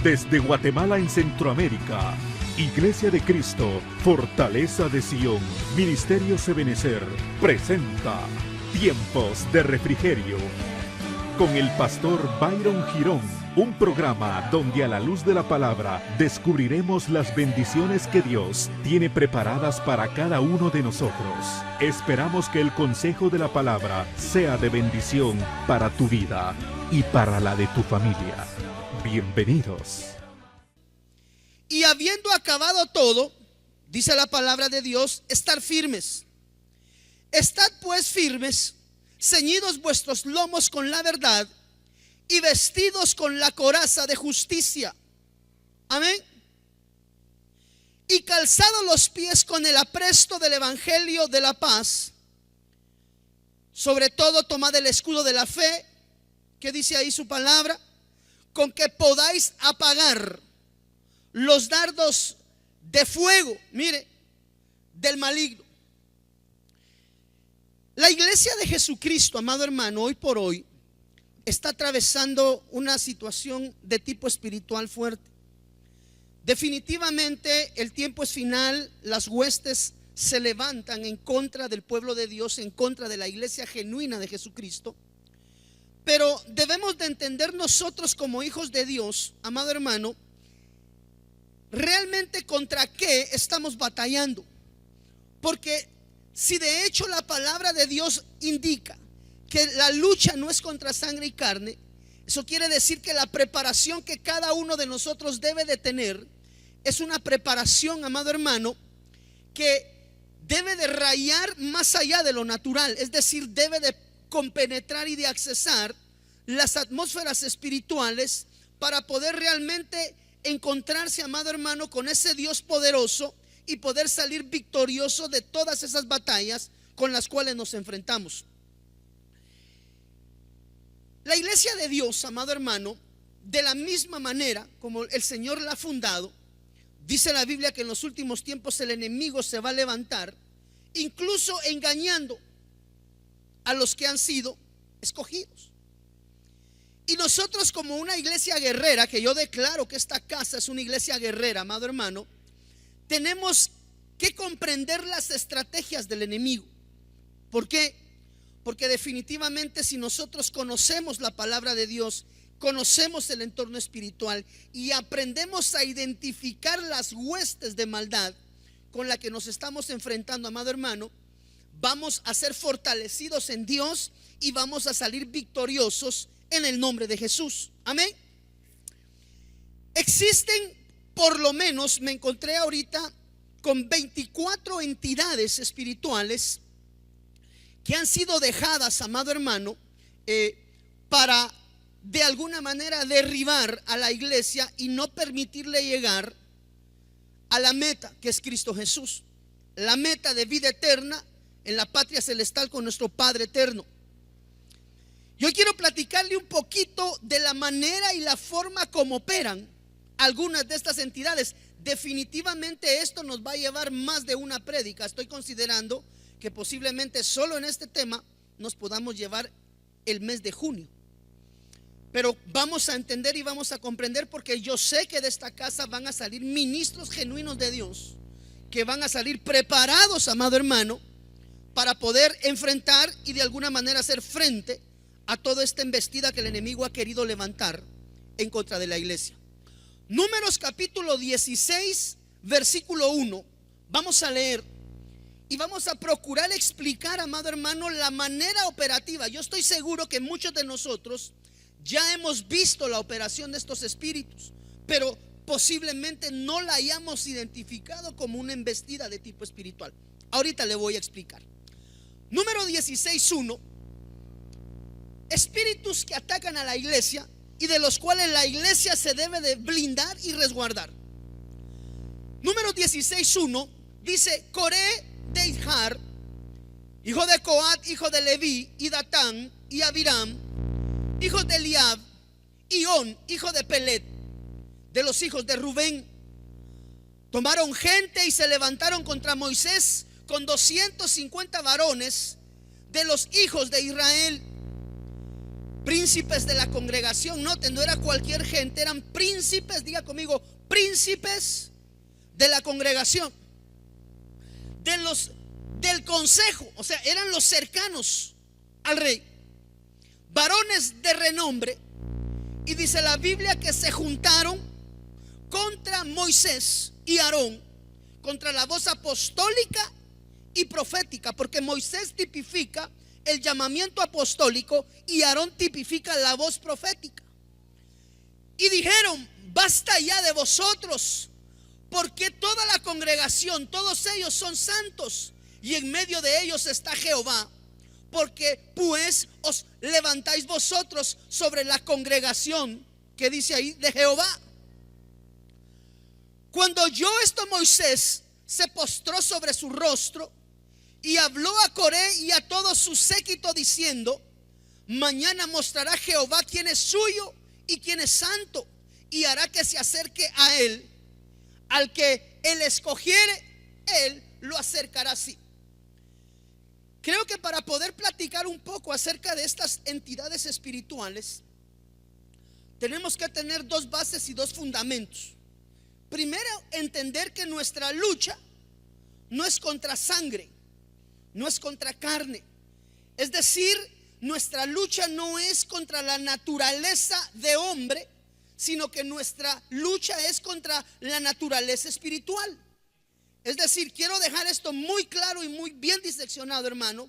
Desde Guatemala en Centroamérica, Iglesia de Cristo, Fortaleza de Sion, Ministerio Ebenecer, presenta Tiempos de Refrigerio, con el pastor Byron Girón, un programa donde a la luz de la palabra descubriremos las bendiciones que Dios tiene preparadas para cada uno de nosotros. Esperamos que el consejo de la palabra sea de bendición para tu vida y para la de tu familia. Bienvenidos. Y habiendo acabado todo, dice la palabra de Dios, estar firmes. Estad pues firmes, ceñidos vuestros lomos con la verdad y vestidos con la coraza de justicia. Amén. Y calzados los pies con el apresto del evangelio de la paz. Sobre todo tomad el escudo de la fe, que dice ahí su palabra, con que podáis apagar los dardos de fuego, mire, del maligno. La iglesia de Jesucristo, amado hermano, hoy por hoy está atravesando una situación de tipo espiritual fuerte. Definitivamente el tiempo es final, las huestes se levantan en contra del pueblo de Dios, en contra de la iglesia genuina de Jesucristo. Pero debemos de entender nosotros como hijos de Dios, amado hermano, realmente contra qué estamos batallando. Porque si de hecho la palabra de Dios indica que la lucha no es contra sangre y carne, eso quiere decir que la preparación que cada uno de nosotros debe de tener es una preparación, amado hermano, que debe de rayar más allá de lo natural. Es decir, debe de compenetrar y de accesar las atmósferas espirituales para poder realmente encontrarse, amado hermano, con ese Dios poderoso y poder salir victorioso de todas esas batallas con las cuales nos enfrentamos. La iglesia de Dios, amado hermano, de la misma manera como el Señor la ha fundado, dice la Biblia que en los últimos tiempos el enemigo se va a levantar, incluso engañando a los que han sido escogidos. Y nosotros como una iglesia guerrera, que yo declaro que esta casa es una iglesia guerrera, amado hermano, tenemos que comprender las estrategias del enemigo. ¿Por qué? Porque definitivamente si nosotros conocemos la palabra de Dios, conocemos el entorno espiritual y aprendemos a identificar las huestes de maldad con la que nos estamos enfrentando, amado hermano, vamos a ser fortalecidos en Dios y vamos a salir victoriosos en el nombre de Jesús. Amén. Existen, por lo menos, me encontré ahorita con 24 entidades espirituales que han sido dejadas, amado hermano, para de alguna manera derribar a la iglesia y no permitirle llegar a la meta que es Cristo Jesús, la meta de vida eterna en la patria celestial con nuestro Padre eterno. Yo quiero platicarle un poquito de la manera y la forma como operan algunas de estas entidades. Definitivamente esto nos va a llevar más de una prédica. Estoy considerando que posiblemente solo en este tema nos podamos llevar el mes de junio. Pero vamos a entender y vamos a comprender, porque yo sé que de esta casa van a salir ministros genuinos de Dios, que van a salir preparados, amado hermano, para poder enfrentar y de alguna manera hacer frente a toda esta embestida que el enemigo ha querido levantar en contra de la iglesia. Números capítulo 16, versículo 1. Vamos a leer y vamos a procurar explicar, amado hermano, la manera operativa. Yo estoy seguro que muchos de nosotros ya hemos visto la operación de estos espíritus, pero posiblemente no la hayamos identificado como una embestida de tipo espiritual. Ahorita le voy a explicar. Número 16:1. Espíritus que atacan a la iglesia y de los cuales la iglesia se debe de blindar y resguardar. Número 16:1 dice: Coré de Izhar, hijo de Coat, hijo de Leví, y Datán y Abiram, hijos de Eliab, y On, hijo de Pelet, de los hijos de Rubén, tomaron gente y se levantaron contra Moisés con 250 varones de los hijos de Israel. príncipes de la congregación. Noten, no era cualquier gente, eran príncipes, diga conmigo, príncipes de la congregación, del consejo, o sea, eran los cercanos al rey, varones de renombre. Y dice la Biblia que se juntaron contra Moisés y Aarón, contra la voz apostólica y profética, porque Moisés tipifica el llamamiento apostólico y Aarón tipifica la voz profética. Y dijeron: basta ya de vosotros, porque toda la congregación, todos ellos son santos, y en medio de ellos está Jehová. Porque pues os levantáis vosotros sobre la congregación, que dice ahí, de Jehová. Cuando oyó esto, Moisés se postró sobre su rostro y habló a Coré y a todo su séquito diciendo: mañana mostrará Jehová quién es suyo y quién es santo, y hará que se acerque a él. Al que él escogiere, él lo acercará así. Creo que para poder platicar un poco acerca de estas entidades espirituales, tenemos que tener dos bases y dos fundamentos. Primero, entender que nuestra lucha no es contra sangre, no es contra carne. Es decir, nuestra lucha no es contra la naturaleza de hombre, sino que nuestra lucha es contra la naturaleza espiritual. Es decir, quiero dejar esto muy claro y muy bien diseccionado, hermano,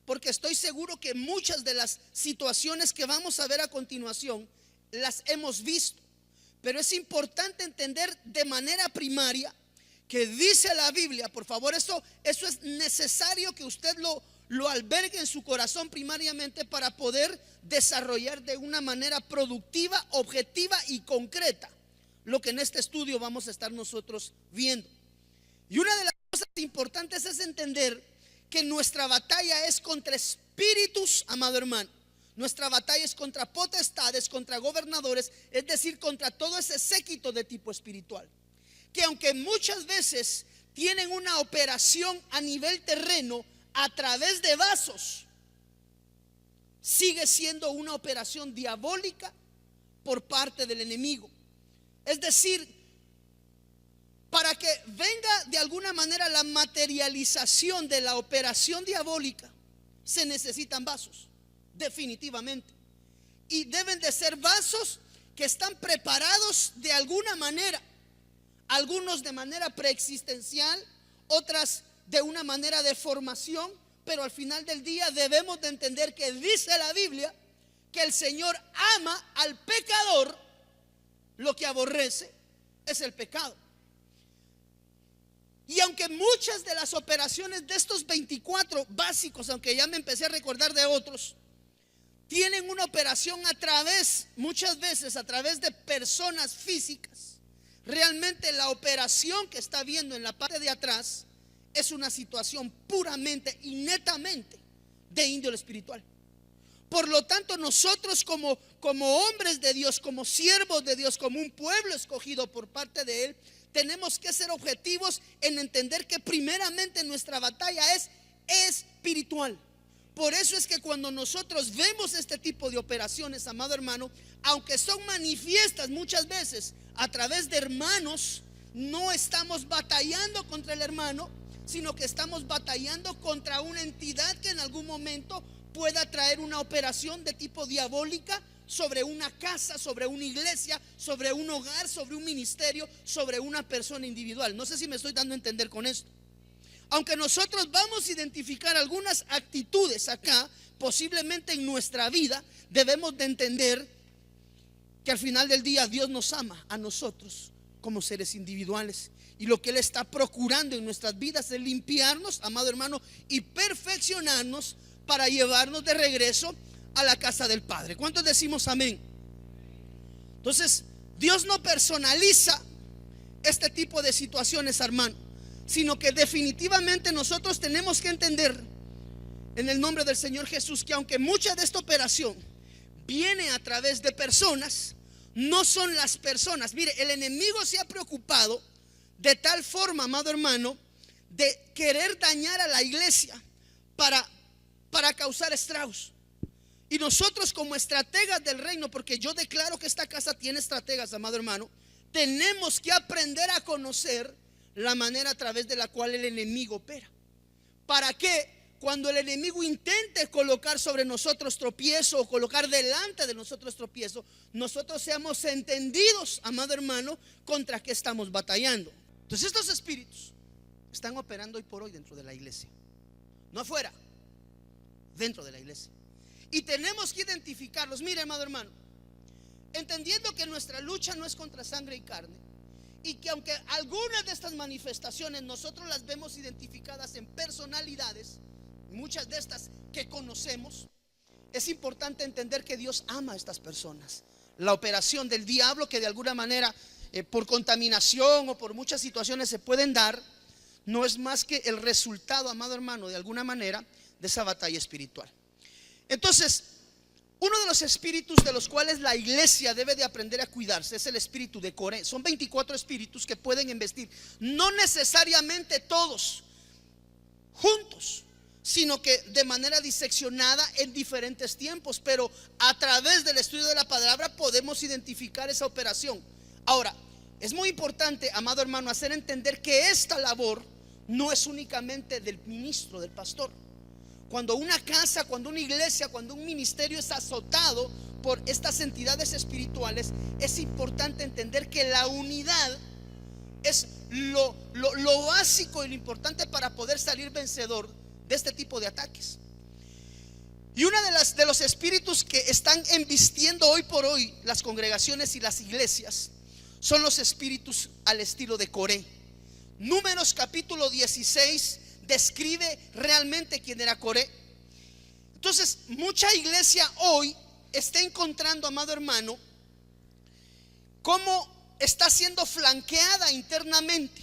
porque estoy seguro que muchas de las situaciones que vamos a ver a continuación las hemos visto. Pero es importante entender de manera primaria que dice la Biblia, por favor, eso es necesario que usted lo albergue en su corazón primariamente para poder desarrollar de una manera productiva, objetiva y concreta lo que en este estudio vamos a estar nosotros viendo. Y una de las cosas importantes es entender que nuestra batalla es contra espíritus, amado hermano. Nuestra batalla es contra potestades, contra gobernadores, es decir, contra todo ese séquito de tipo espiritual, que aunque muchas veces tienen una operación a nivel terreno a través de vasos, sigue siendo una operación diabólica por parte del enemigo. Es decir, para que venga de alguna manera la materialización de la operación diabólica, se necesitan vasos, definitivamente. Y deben de ser vasos que están preparados de alguna manera, algunos de manera preexistencial, otras de una manera de formación, pero al final del día debemos de entender que dice la Biblia que el Señor ama al pecador, lo que aborrece es el pecado. Y aunque muchas de las operaciones de estos 24 básicos, aunque ya me empecé a recordar de otros, tienen una operación muchas veces a través de personas físicas, realmente la operación que está viendo en la parte de atrás es una situación puramente y netamente de índole espiritual. Por lo tanto, nosotros como hombres de Dios, como siervos de Dios, como un pueblo escogido por parte de Él, tenemos que ser objetivos en entender que primeramente nuestra batalla es espiritual. Por eso es que cuando nosotros vemos este tipo de operaciones, amado hermano, aunque son manifiestas muchas veces a través de hermanos, no estamos batallando contra el hermano, sino que estamos batallando contra una entidad que en algún momento pueda traer una operación de tipo diabólica sobre una casa, sobre una iglesia, sobre un hogar, sobre un ministerio, sobre una persona individual. No sé si me estoy dando a entender con esto. Aunque nosotros vamos a identificar algunas actitudes acá, posiblemente en nuestra vida, debemos de entender que al final del día Dios nos ama a nosotros como seres individuales, y lo que Él está procurando en nuestras vidas es limpiarnos, amado hermano, y perfeccionarnos para llevarnos de regreso a la casa del Padre. ¿Cuántos decimos amén? Entonces, Dios no personaliza este tipo de situaciones, hermano, sino que definitivamente nosotros tenemos que entender en el nombre del Señor Jesús que aunque mucha de esta operación viene a través de personas, no son las personas. Mire, el enemigo se ha preocupado de tal forma, amado hermano, de querer dañar a la iglesia para causar estragos. Y nosotros como estrategas del reino, porque yo declaro que esta casa tiene estrategas, amado hermano, tenemos que aprender a conocer la manera a través de la cual el enemigo opera. ¿Para qué? Cuando el enemigo intente colocar sobre nosotros tropiezo o colocar delante de nosotros tropiezo, nosotros seamos entendidos, amado hermano, contra qué estamos batallando. Entonces estos espíritus están operando hoy por hoy dentro de la iglesia, no afuera, dentro de la iglesia. Y tenemos que identificarlos. Mire, amado hermano, entendiendo que nuestra lucha no es contra sangre y carne, y que aunque algunas de estas manifestaciones nosotros las vemos identificadas en personalidades, muchas de estas que conocemos, es importante entender que Dios ama a estas personas. La operación del diablo, que de alguna manera por contaminación o por muchas situaciones se pueden dar, no es más que el resultado, amado hermano, de alguna manera de esa batalla espiritual. Entonces, uno de los espíritus de los cuales la iglesia debe de aprender a cuidarse es el espíritu de Coré. Son 24 espíritus que pueden embestir, no necesariamente todos juntos, sino que de manera diseccionada en diferentes tiempos, pero a través del estudio de la palabra podemos identificar esa operación. Ahora, es muy importante, amado hermano, hacer entender que esta labor no es únicamente del ministro, del pastor. Cuando una casa, cuando una iglesia, cuando un ministerio es azotado por estas entidades espirituales, es importante entender que la unidad es lo básico y lo importante para poder salir vencedor de este tipo de ataques. Y uno de los espíritus que están embistiendo hoy por hoy las congregaciones y las iglesias son los espíritus al estilo de Coré. Números capítulo 16 describe realmente quién era Coré. Entonces, mucha iglesia hoy está encontrando, amado hermano, cómo está siendo flanqueada internamente.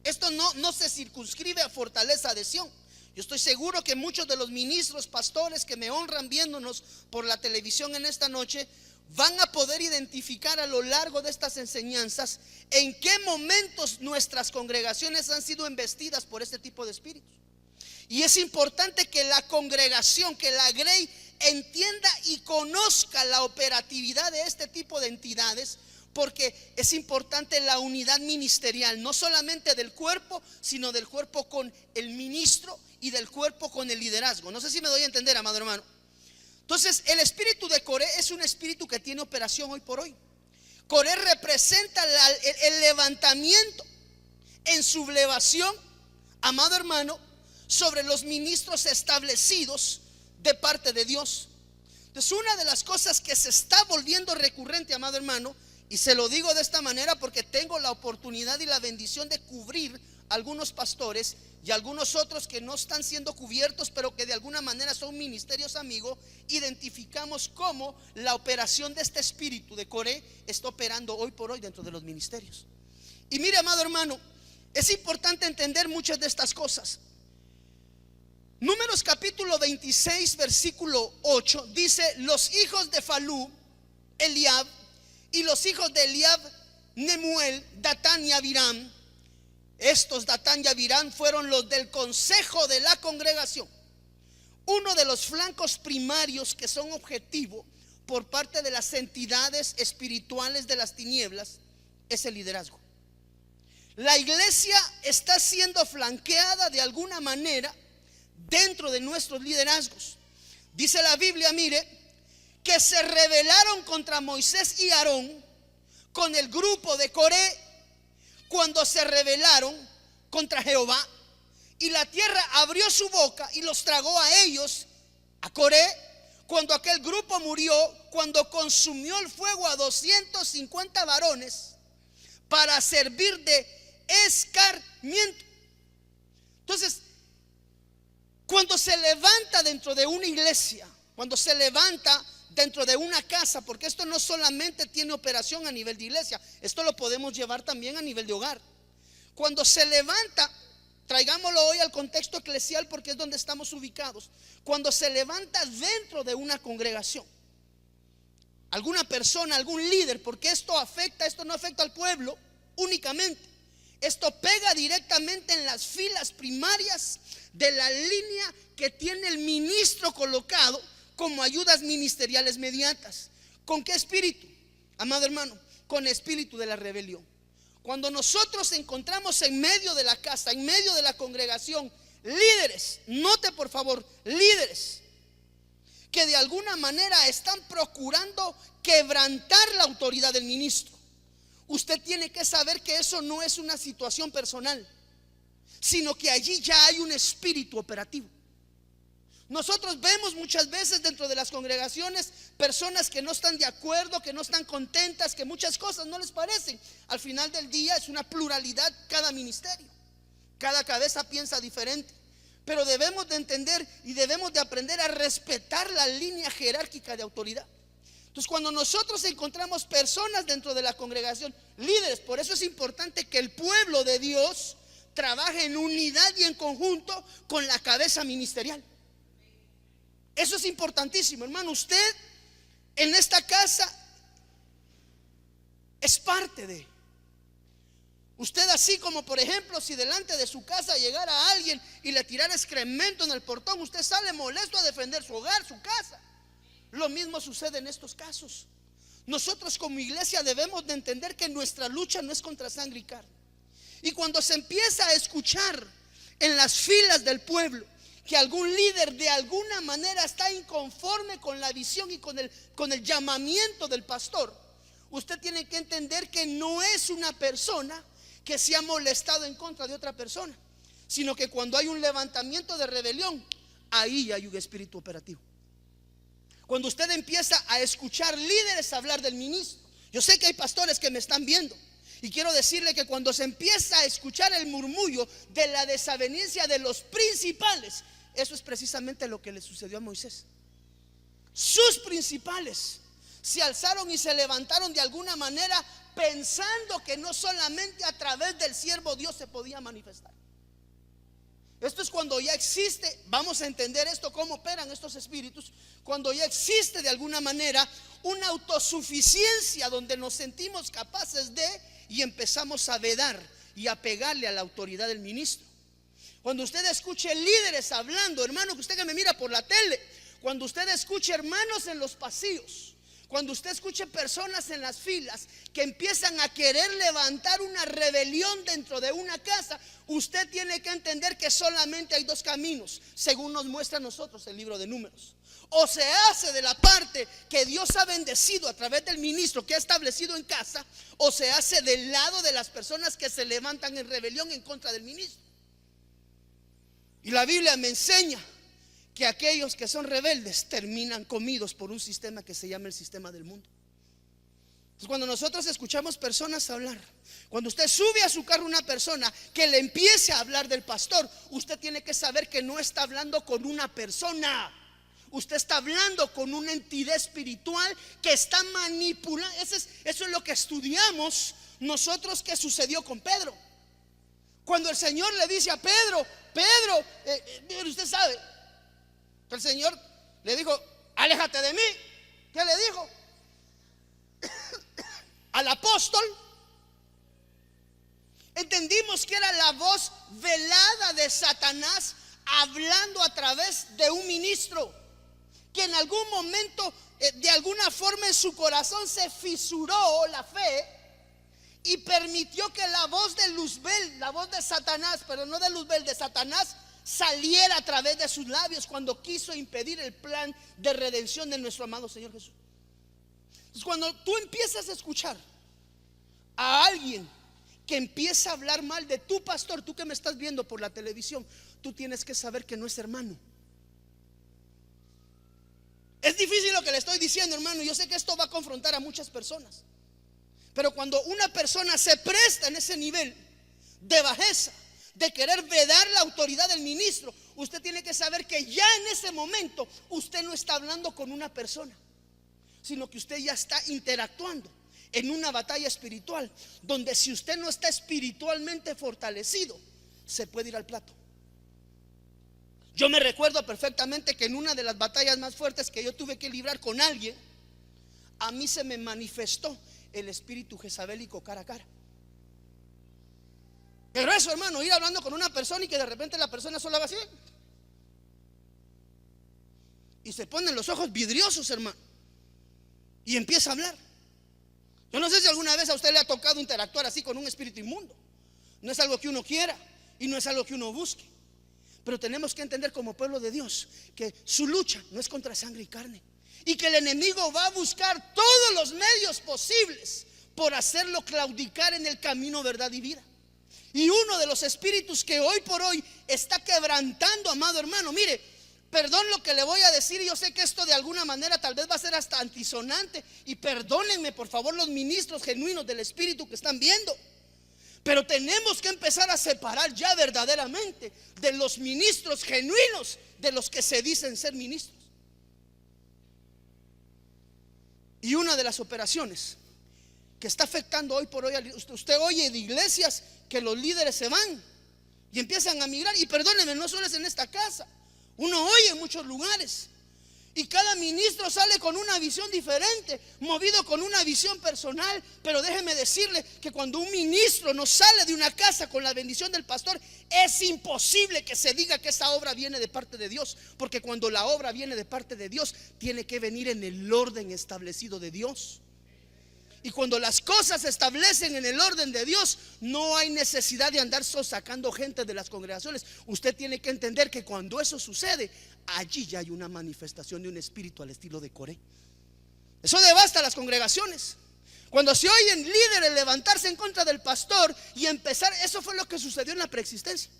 Esto no se circunscribe a Fortaleza de Sion. Yo estoy seguro que muchos de los ministros, pastores que me honran viéndonos por la televisión en esta noche van a poder identificar a lo largo de estas enseñanzas en qué momentos nuestras congregaciones han sido embestidas por este tipo de espíritus. Y es importante que la congregación, que la Grey entienda y conozca la operatividad de este tipo de entidades, porque es importante la unidad ministerial, no solamente del cuerpo, sino del cuerpo con el ministro y del cuerpo con el liderazgo. No sé si me doy a entender, amado hermano. Entonces, el espíritu de Coré es un espíritu que tiene operación hoy por hoy. Coré representa el levantamiento en sublevación, amado hermano, sobre los ministros establecidos de parte de Dios. Entonces, una de las cosas que se está volviendo recurrente, amado hermano, y se lo digo de esta manera porque tengo la oportunidad y la bendición de cubrir algunos pastores y algunos otros que no están siendo cubiertos, pero que de alguna manera son ministerios amigos. Identificamos cómo la operación de este espíritu de Coré está operando hoy por hoy dentro de los ministerios. Y mire, amado hermano, es importante entender muchas de estas cosas. Números capítulo 26 versículo 8 dice: los hijos de Falú, Eliab, y los hijos de Eliab, Nemuel, Datán y Abiram. Estos Datán y Abiram fueron los del consejo de la congregación. Uno de los flancos primarios que son objetivo por parte de las entidades espirituales de las tinieblas es el liderazgo. La iglesia está siendo flanqueada de alguna manera dentro de nuestros liderazgos. Dice la Biblia, mire, que se rebelaron contra Moisés y Aarón con el grupo de Coré cuando se rebelaron contra Jehová, y la tierra abrió su boca y los tragó a ellos, a Coré, cuando aquel grupo murió, cuando consumió el fuego a 250 varones para servir de escarmiento. Entonces, cuando se levanta dentro de una iglesia, cuando se levanta dentro de una casa, porque esto no solamente tiene operación a nivel de iglesia, esto lo podemos llevar también a nivel de hogar. Cuando se levanta, traigámoslo hoy al contexto eclesial porque es donde estamos ubicados. Cuando se levanta dentro de una congregación, alguna persona, algún líder, porque esto no afecta al pueblo únicamente, esto pega directamente en las filas primarias de la línea que tiene el ministro colocado como ayudas ministeriales mediatas. ¿Con qué espíritu, amado hermano? Con espíritu de la rebelión. Cuando nosotros encontramos en medio de la casa, en medio de la congregación, líderes, note por favor, líderes que de alguna manera están procurando quebrantar la autoridad del ministro, usted tiene que saber que eso no es una situación personal, sino que allí ya hay un espíritu operativo. Nosotros vemos muchas veces dentro de las congregaciones personas que no están de acuerdo, que no están contentas, que muchas cosas no les parecen. Al final del día es una pluralidad cada ministerio, cada cabeza piensa diferente, pero debemos de entender y debemos de aprender a respetar la línea jerárquica de autoridad. Entonces, cuando nosotros encontramos personas dentro de la congregación, líderes, por eso es importante que el pueblo de Dios trabaje en unidad y en conjunto con la cabeza ministerial. Eso es importantísimo, hermano. Usted en esta casa es parte de. Usted, así como por ejemplo si delante de su casa llegara alguien y le tirara excremento en el portón, usted sale molesto a defender su hogar, su casa. Lo mismo sucede en estos casos. Nosotros como iglesia debemos de entender que nuestra lucha no es contra sangre y carne. Y cuando se empieza a escuchar en las filas del pueblo que algún líder de alguna manera está inconforme con la visión y con el llamamiento del pastor, usted tiene que entender que no es una persona que se ha molestado en contra de otra persona, sino que cuando hay un levantamiento de rebelión, ahí hay un espíritu operativo. Cuando usted empieza a escuchar líderes hablar del ministro, yo sé que hay pastores que me están viendo, y quiero decirle que cuando se empieza a escuchar el murmullo de la desaveniencia de los principales, eso es precisamente lo que le sucedió a Moisés. Sus principales se alzaron y se levantaron de alguna manera, pensando que no solamente a través del siervo Dios se podía manifestar. Esto es cuando ya existe, vamos a entender esto, cómo operan estos espíritus, cuando ya existe de alguna manera una autosuficiencia donde nos sentimos capaces de, y empezamos a vedar y a pegarle a la autoridad del ministro. Cuando usted escuche líderes hablando, hermano, que usted que me mira por la tele, cuando usted escuche hermanos en los pasillos, cuando usted escuche personas en las filas que empiezan a querer levantar una rebelión dentro de una casa, usted tiene que entender que solamente hay dos caminos, según nos muestra a nosotros el libro de Números. O se hace de la parte que Dios ha bendecido a través del ministro que ha establecido en casa, o se hace del lado de las personas que se levantan en rebelión en contra del ministro. Y la Biblia me enseña que aquellos que son rebeldes terminan comidos por un sistema que se llama el sistema del mundo. Entonces, cuando nosotros escuchamos personas hablar, cuando usted sube a su carro una persona que le empiece a hablar del pastor, usted tiene que saber que no está hablando con una persona, usted está hablando con una entidad espiritual que está manipulando. Eso es lo que estudiamos nosotros que sucedió con Pedro. Cuando el Señor le dice a Pedro, usted sabe que el Señor le dijo, aléjate de mí. ¿Qué le dijo? Al apóstol. Entendimos que era la voz velada de Satanás hablando a través de un ministro que en algún momento, de alguna forma en su corazón se fisuró la fe y permitió que la voz de Luzbel, la voz de Satanás, pero no de Luzbel, de Satanás, saliera a través de sus labios cuando quiso impedir el plan de redención de nuestro amado Señor Jesús. Entonces, cuando tú empiezas a escuchar a alguien que empieza a hablar mal de tu pastor, tú que me estás viendo por la televisión, tú tienes que saber que no es hermano. Es difícil lo que le estoy diciendo, hermano. Yo sé que esto va a confrontar a muchas personas, pero cuando una persona se presta en ese nivel de bajeza, de querer vedar la autoridad del ministro, usted tiene que saber que ya en ese momento usted no está hablando con una persona, sino que usted ya está interactuando en una batalla espiritual, donde si usted no está espiritualmente fortalecido, se puede ir al plato. Yo me recuerdo perfectamente que en una de las batallas más fuertes que yo tuve que librar con alguien, a mí se me manifestó el espíritu jezabélico cara a cara. Pero eso, hermano, ir hablando con una persona y que de repente la persona solo haga así. y se ponen los ojos vidriosos, hermano, y empieza a hablar. Yo no sé si alguna vez a usted le ha tocado interactuar así con un espíritu inmundo. No es algo que uno quiera y no es algo que uno busque, pero tenemos que entender como pueblo de Dios que su lucha no es contra sangre y carne, y que el enemigo va a buscar todos los medios posibles por hacerlo claudicar en el camino, verdad y vida. Y uno de los espíritus que hoy por hoy está quebrantando, amado hermano, mire, perdón lo que le voy a decir, y yo sé que esto de alguna manera tal vez va a ser hasta antisonante, y perdónenme por favor los ministros genuinos del espíritu que están viendo, pero tenemos que empezar a separar ya verdaderamente de los ministros genuinos de los que se dicen ser ministros. Y una de las operaciones que está afectando hoy por hoy, usted oye de iglesias que los líderes se van y empiezan a migrar, y perdónenme, no solo es en esta casa, uno oye en muchos lugares, y cada ministro sale con una visión diferente, movido con una visión personal. Pero déjeme decirle que cuando un ministro no sale de una casa con la bendición del pastor, es imposible que se diga que esa obra viene de parte de Dios, porque cuando la obra viene de parte de Dios, tiene que venir en el orden establecido de Dios. Y cuando las cosas se establecen en el orden de Dios, no hay necesidad de andar sacando gente de las congregaciones. Usted tiene que entender que cuando eso sucede, allí ya hay una manifestación de un espíritu al estilo de Coré. Eso devasta las congregaciones. Cuando se oyen líderes levantarse en contra del pastor y empezar, eso fue lo que sucedió en la preexistencia.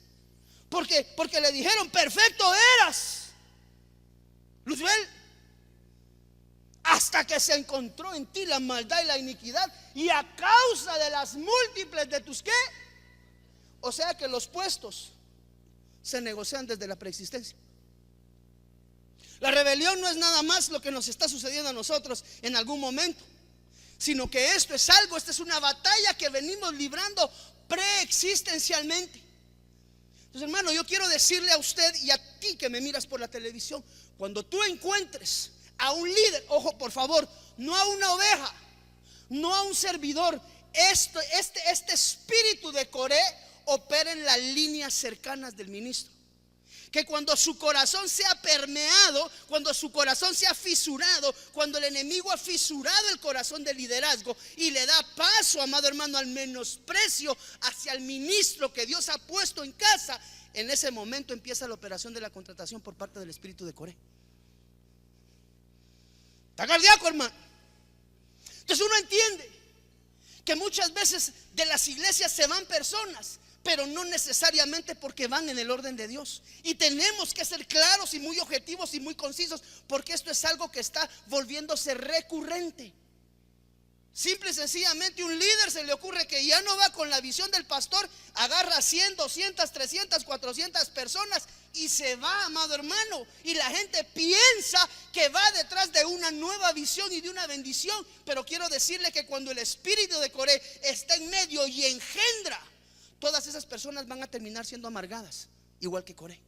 Porque le dijeron: perfecto eras, Luzbel, hasta que se encontró en ti la maldad y la iniquidad, y a causa de las múltiples de tus ¿qué? O sea que los puestos se negocian desde la preexistencia. La rebelión no es nada más lo que nos está sucediendo a nosotros en algún momento, sino que esta es una batalla que venimos librando preexistencialmente. Entonces, hermano, yo quiero decirle a usted y a ti que me miras por la televisión: cuando tú encuentres a un líder, ojo por favor, no a una oveja, no a un servidor, este espíritu de Coré opera en las líneas cercanas del ministro. Que cuando su corazón sea permeado, cuando su corazón sea fisurado, cuando el enemigo ha fisurado el corazón del liderazgo y le da paso, amado hermano, al menosprecio hacia el ministro que Dios ha puesto en casa, en ese momento empieza la operación de la contratación por parte del espíritu de Coré. ¿Está cardíaco, hermano? Entonces uno entiende que muchas veces de las iglesias se van personas, pero no necesariamente porque van en el orden de Dios. Y tenemos que ser claros y muy objetivos y muy concisos, porque esto es algo que está volviéndose recurrente. Simple y sencillamente un líder se le ocurre que ya no va con la visión del pastor, agarra 100, 200, 300, 400 personas y se va, amado hermano. Y la gente piensa que va detrás de una nueva visión y de una bendición. Pero quiero decirle que cuando el espíritu de Coré está en medio y engendra, todas esas personas van a terminar siendo amargadas, igual que Coré.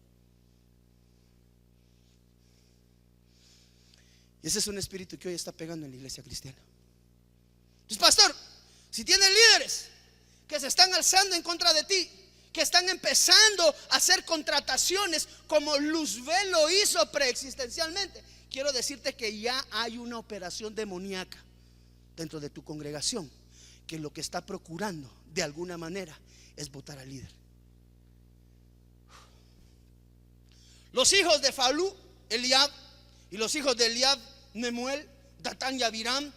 Y ese es un espíritu que hoy está pegando en la iglesia cristiana. Entonces, pastor, si tienes líderes que se están alzando en contra de ti, que están empezando a hacer contrataciones como Luzbel lo hizo preexistencialmente, quiero decirte que ya hay una operación demoníaca dentro de tu congregación, que lo que está procurando de alguna manera es votar al líder. Los hijos de Falú, Eliab, y los hijos de Eliab, Nemuel, Datán y Abiram.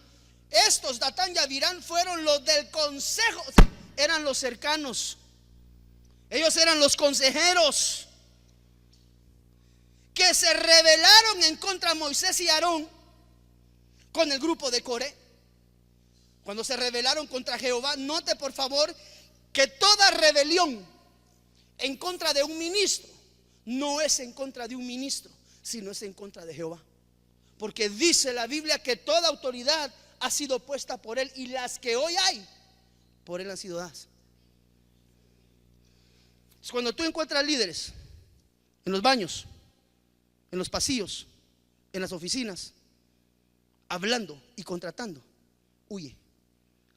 Estos Datán y Abiram fueron los del consejo, o sea, eran los cercanos. Ellos eran los consejeros que se rebelaron en contra de Moisés y Aarón con el grupo de Coré. Cuando se rebelaron contra Jehová, note por favor que toda rebelión en contra de un ministro no es en contra de un ministro, sino es en contra de Jehová. Porque dice la Biblia que toda autoridad ha sido puesta por él, y las que hoy hay por él han sido dadas. Cuando tú encuentras líderes en los baños, en los pasillos, en las oficinas, hablando y contratando, huye,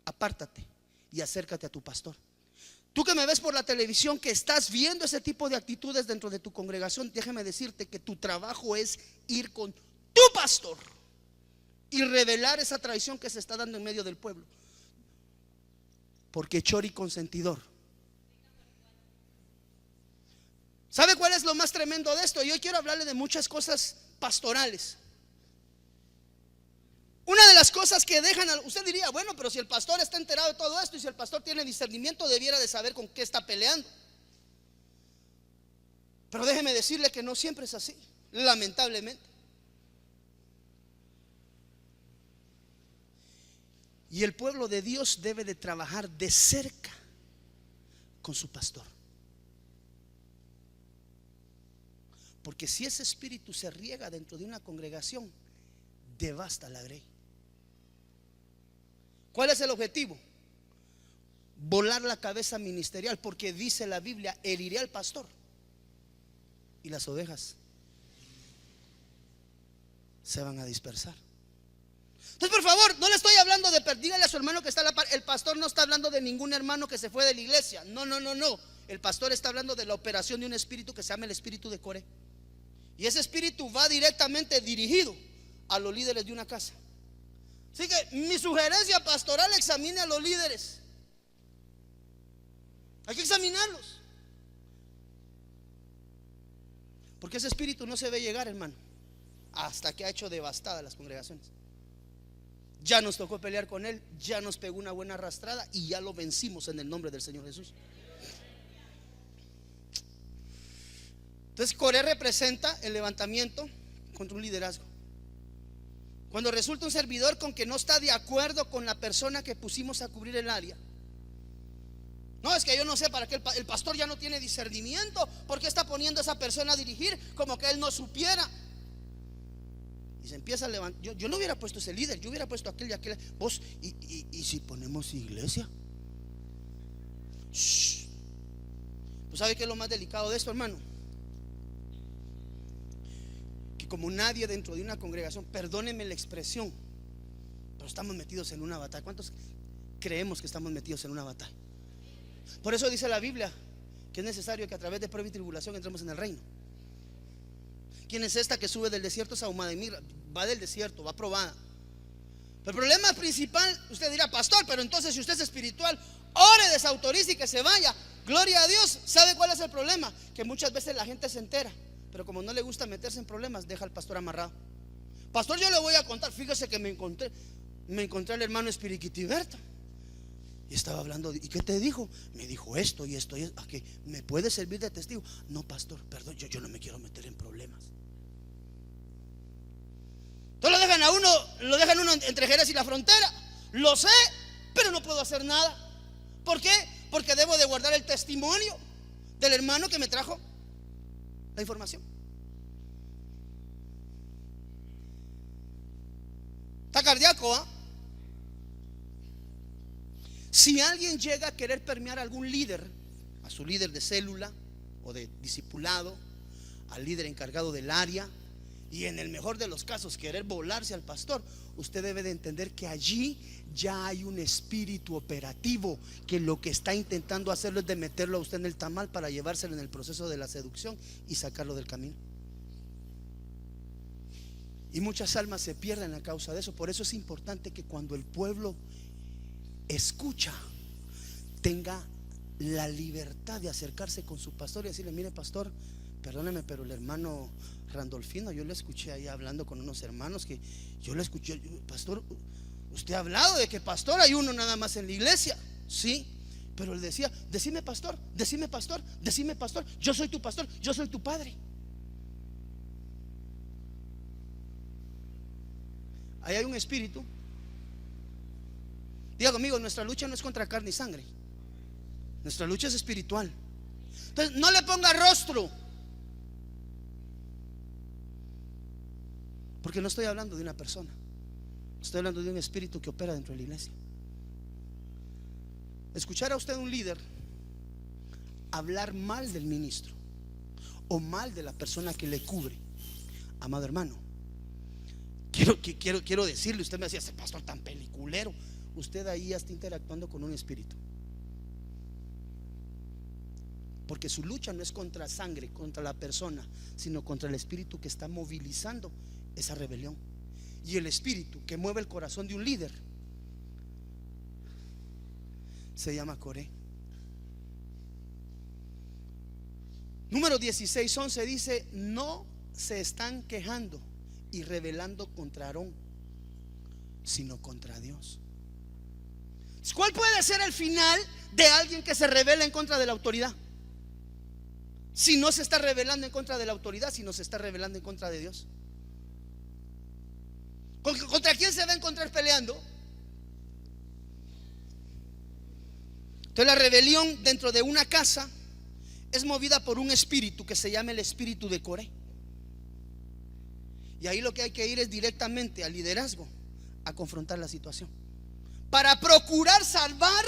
apártate y acércate a tu pastor. Tú que me ves por la televisión, que estás viendo ese tipo de actitudes dentro de tu congregación, déjame decirte que tu trabajo es ir con tu pastor y revelar esa traición que se está dando en medio del pueblo. Porque chori consentidor. ¿Sabe cuál es lo más tremendo de esto? Yo quiero hablarle de muchas cosas pastorales. Una de las cosas que dejan, usted diría, bueno, pero si el pastor está enterado de todo esto y si el pastor tiene discernimiento, debiera de saber con qué está peleando. Pero déjeme decirle que no siempre es así, lamentablemente. Y el pueblo de Dios debe de trabajar de cerca con su pastor. Porque si ese espíritu se riega dentro de una congregación, devasta la grey. ¿Cuál es el objetivo? Volar la cabeza ministerial, porque dice la Biblia, heriré al pastor y las ovejas se van a dispersar. Entonces, por favor, no le estoy hablando de, dígale a su hermano que está a la par, el pastor no está hablando de ningún hermano que se fue de la iglesia. No. El pastor está hablando de la operación de un espíritu que se llama el espíritu de Coré. Y ese espíritu va directamente dirigido a los líderes de una casa. Así que mi sugerencia pastoral: examine a los líderes. Hay que examinarlos, porque ese espíritu no se ve llegar, hermano, hasta que ha hecho devastadas las congregaciones. Ya nos tocó pelear con él, ya nos pegó una buena arrastrada y ya lo vencimos en el nombre del Señor Jesús. Entonces, Coré representa el levantamiento contra un liderazgo. Cuando resulta un servidor con que no está de acuerdo con la persona que pusimos a cubrir el área. No, es que yo no sé para qué el pastor ya no tiene discernimiento. ¿Por qué está poniendo a esa persona a dirigir? Como que él no supiera. Y se empieza a levantar. Yo no hubiera puesto ese líder, yo hubiera puesto aquel y aquel. Vos, y si ponemos iglesia. Shh. Pues ¿sabe qué es lo más delicado de esto, hermano? Que como nadie dentro de una congregación, perdónenme la expresión, pero estamos metidos en una batalla. ¿Cuántos creemos que estamos metidos en una batalla? Por eso dice la Biblia que es necesario que a través de prueba y tribulación entremos en el reino. ¿Quién es esta que sube del desierto? Es ahumada y migra, va del desierto, va probada. Pero el problema principal, usted dirá, pastor, pero entonces si usted es espiritual, ore, desautorice y que se vaya. Gloria a Dios. ¿Sabe cuál es el problema? Que muchas veces la gente se entera, pero como no le gusta meterse en problemas, deja al pastor amarrado. Pastor, yo le voy a contar. Fíjese que me encontré al hermano Espiriquitiberto y estaba hablando. ¿Y qué te dijo? Me dijo esto y esto y esto. ¿A qué? ¿Me puede servir de testigo? No, pastor, perdón, yo no me quiero meter en problemas. Entonces lo dejan uno entre Jerez y la frontera. Lo sé, pero no puedo hacer nada. ¿Por qué? Porque debo de guardar el testimonio del hermano que me trajo la información. Está cardíaco, ¿ah? Si alguien llega a querer permear a algún líder, a su líder de célula o de discipulado, al líder encargado del área, y en el mejor de los casos querer volarse al pastor, usted debe de entender que allí ya hay un espíritu operativo que lo que está intentando hacerlo es de meterlo a usted en el tamal para llevárselo en el proceso de la seducción y sacarlo del camino. Y muchas almas se pierden a causa de eso. Por eso es importante que cuando el pueblo escucha, tenga la libertad de acercarse con su pastor y decirle: mire, pastor, perdóneme, pero el hermano Randolfino, yo lo escuché ahí hablando con unos hermanos, que yo lo escuché. Pastor, usted ha hablado de que pastor hay uno nada más en la iglesia. Sí, pero él decía: decime pastor, decime pastor, decime pastor, yo soy tu pastor, yo soy tu padre. Ahí hay un espíritu. Diga conmigo: nuestra lucha no es contra carne y sangre, nuestra lucha es espiritual. Entonces no le ponga rostro, porque no estoy hablando de una persona, estoy hablando de un espíritu que opera dentro de la iglesia. Escuchar a usted un líder hablar mal del ministro o mal de la persona que le cubre, amado hermano, quiero decirle, usted me decía: ese pastor tan peliculero. Usted ahí ya está interactuando con un espíritu, porque su lucha no es contra sangre, contra la persona, sino contra el espíritu que está movilizando esa rebelión. Y el espíritu que mueve el corazón de un líder se llama Coré. Número 16:11 dice: no se están quejando y rebelando contra Aarón, sino contra Dios. ¿Cuál puede ser el final de alguien que se rebela en contra de la autoridad? Si no se está rebelando en contra de la autoridad, si no se está rebelando en contra de Dios. ¿Contra quién se va a encontrar peleando? Entonces la rebelión dentro de una casa es movida por un espíritu que se llama el espíritu de Coré. Y ahí lo que hay que ir es directamente al liderazgo a confrontar la situación, para procurar salvar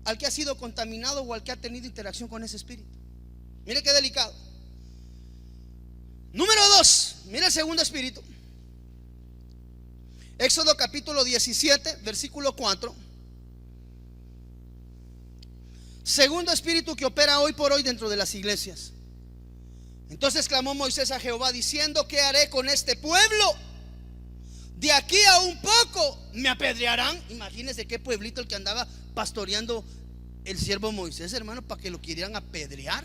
al que ha sido contaminado o al que ha tenido interacción con ese espíritu. Mire qué delicado. Número 2, mire el segundo espíritu. Éxodo capítulo 17, versículo 4. Segundo espíritu que opera hoy por hoy dentro de las iglesias. Entonces clamó Moisés a Jehová diciendo: ¿qué haré con este pueblo? De aquí a un poco me apedrearán. Imagínense qué pueblito el que andaba pastoreando el siervo Moisés, hermano, para que lo quieran apedrear.